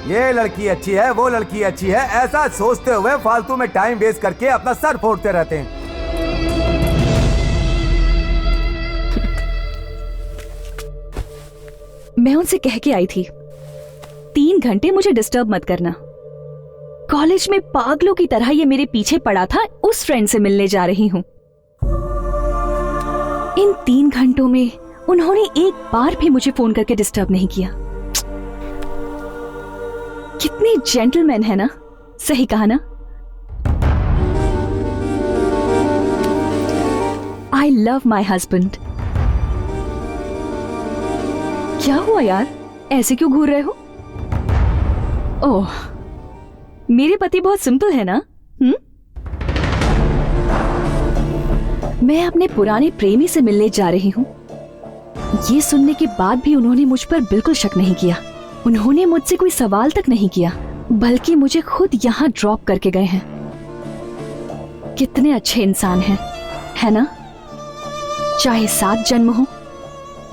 ये लड़की अच्छी है, वो लड़की अच्छी है, ऐसा सोचते हुए फालतू में टाइम वेस्ट करके अपना सर फोड़ते रहते हैं। मैं उनसे कह के आई थी 3 घंटे मुझे डिस्टर्ब मत करना। कॉलेज में पागलों की तरह ये मेरे पीछे पड़ा था, उस फ्रेंड से मिलने जा रही हूँ। इन 3 घंटों में उन्होंने एक बार भी मुझे फोन करके डिस्टर्ब नहीं किया। कितने जेंटलमैन है ना, सही कहा ना? I love my husband. क्या हुआ यार, ऐसे क्यों घूर रहे हो? ओह, मेरे पति बहुत सिंपल है ना? मैं अपने पुराने प्रेमी से मिलने जा रही हूँ। ये सुनने के बाद भी उन्होंने मुझ पर बिल्कुल शक नहीं किया। उन्होंने मुझसे कोई सवाल तक नहीं किया, बल्कि मुझे खुद यहाँ ड्रॉप करके गए हैं। कितने अच्छे इंसान हैं, है ना? चाहे 7 जन्म हो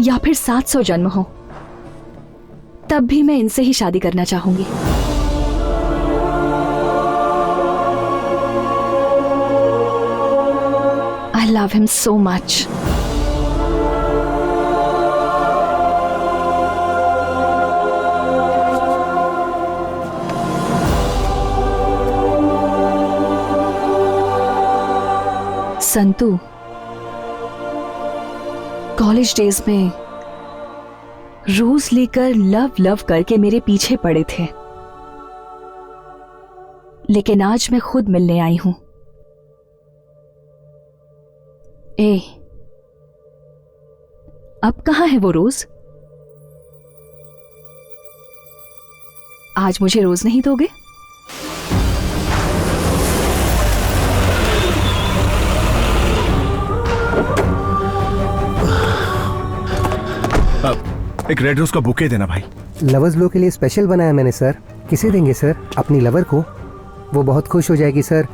या फिर 700 जन्म हो, तब भी मैं इनसे ही शादी करना चाहूंगी। I love him so much. Santu, college days में रोज लेकर लव लव करके मेरे पीछे पड़े थे, लेकिन आज मैं खुद मिलने आई हूं। अब कहां है वो रोज? आज मुझे रोज नहीं दोगे? एक रेड रोज का बुके देना भाई। लवर्स लो के लिए स्पेशल बनाया मैंने सर। किसे देंगे सर? अपनी लवर को, वो बहुत खुश हो जाएगी सर।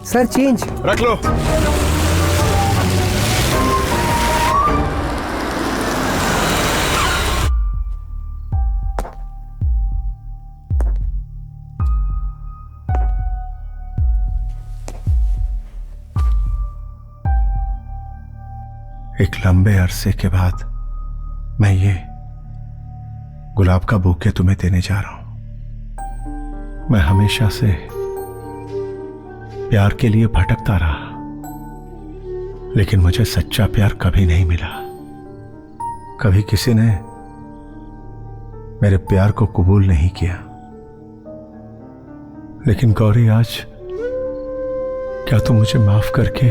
सर चेंज रख लो। एक लंबे अरसे के बाद मैं ये गुलाब का बुके तुम्हें देने जा रहा हूं। मैं हमेशा से प्यार के लिए भटकता रहा, लेकिन मुझे सच्चा प्यार कभी नहीं मिला। कभी किसी ने मेरे प्यार को कबूल नहीं किया। लेकिन गौरी, आज क्या तुम मुझे माफ करके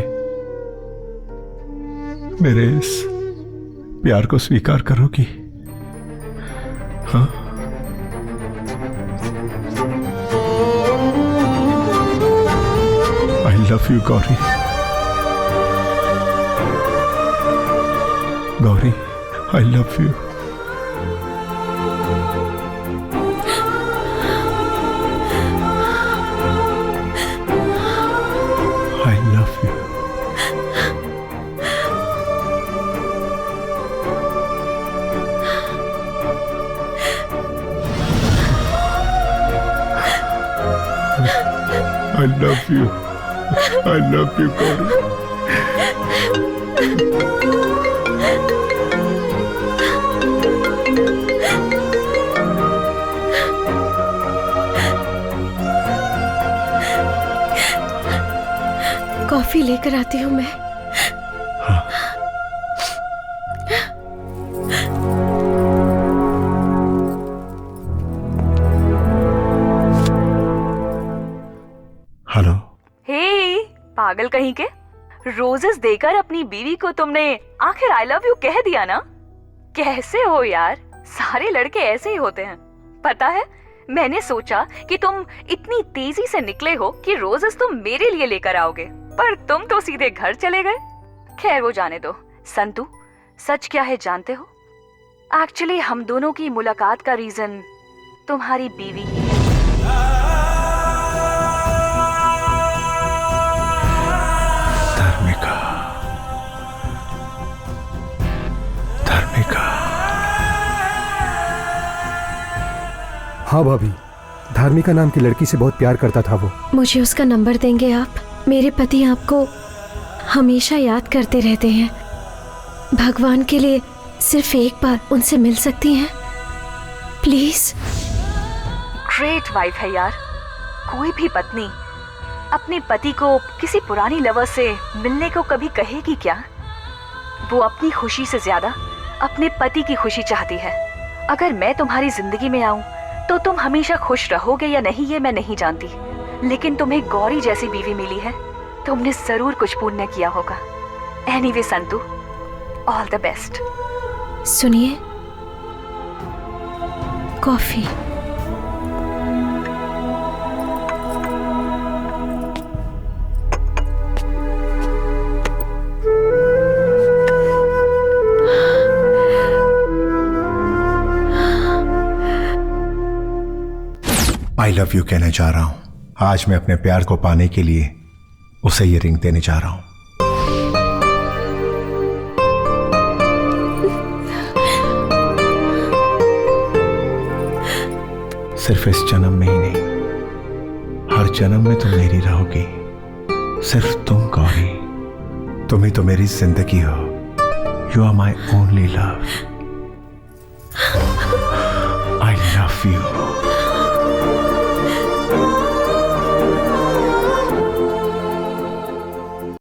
मेरे इस प्यार को स्वीकार करोगी? हाँ? I love you, Gauri. Gauri, I love you। I love you। I love you। I love you, Gauri. Coffee लेकर आती हूँ मैं। हेलो। हे पागल कहीं के, रोजेस देकर अपनी बीवी को तुमने आखिर आई लव यू कह दिया ना? कैसे हो यार, सारे लड़के ऐसे ही होते हैं। पता है, मैंने सोचा कि तुम इतनी तेजी से निकले हो कि रोजेस तुम मेरे लिए लेकर आओगे, पर तुम तो सीधे घर चले गए। खैर वो जाने दो। संतू, सच क्या है जानते हो? एक्चुअली हम दोनों की मुलाकात का रीजन तुम्हारी बीवी ही है। धर्मिका। हाँ भाभी, धार्मिका नाम की लड़की से बहुत प्यार करता था वो। मुझे उसका नंबर देंगे आप? मेरे पति आपको हमेशा याद करते रहते हैं। भगवान के लिए सिर्फ एक बार उनसे मिल सकती हैं प्लीज? ग्रेट वाइफ है यार। कोई भी पत्नी अपने पति को किसी पुरानी लवर से मिलने को कभी कहेगी क्या? वो अपनी खुशी से ज्यादा अपने पति की खुशी चाहती है। अगर मैं तुम्हारी जिंदगी में आऊं तो तुम हमेशा खुश रहोगे या नहीं ये मैं नहीं जानती, लेकिन तुम्हें गौरी जैसी बीवी मिली है, तुमने जरूर कुछ पुण्य किया होगा। Anyway Santu, all the best. सुनिए, कॉफी। आई लव यू कहने जा रहा हूं। आज मैं अपने प्यार को पाने के लिए उसे ये रिंग देने जा रहा हूं। सिर्फ इस जन्म में ही नहीं, हर जन्म में तुम मेरी रहोगी। सिर्फ तुम गौरी, तुम ही तो मेरी जिंदगी हो। You are my only love. I love you.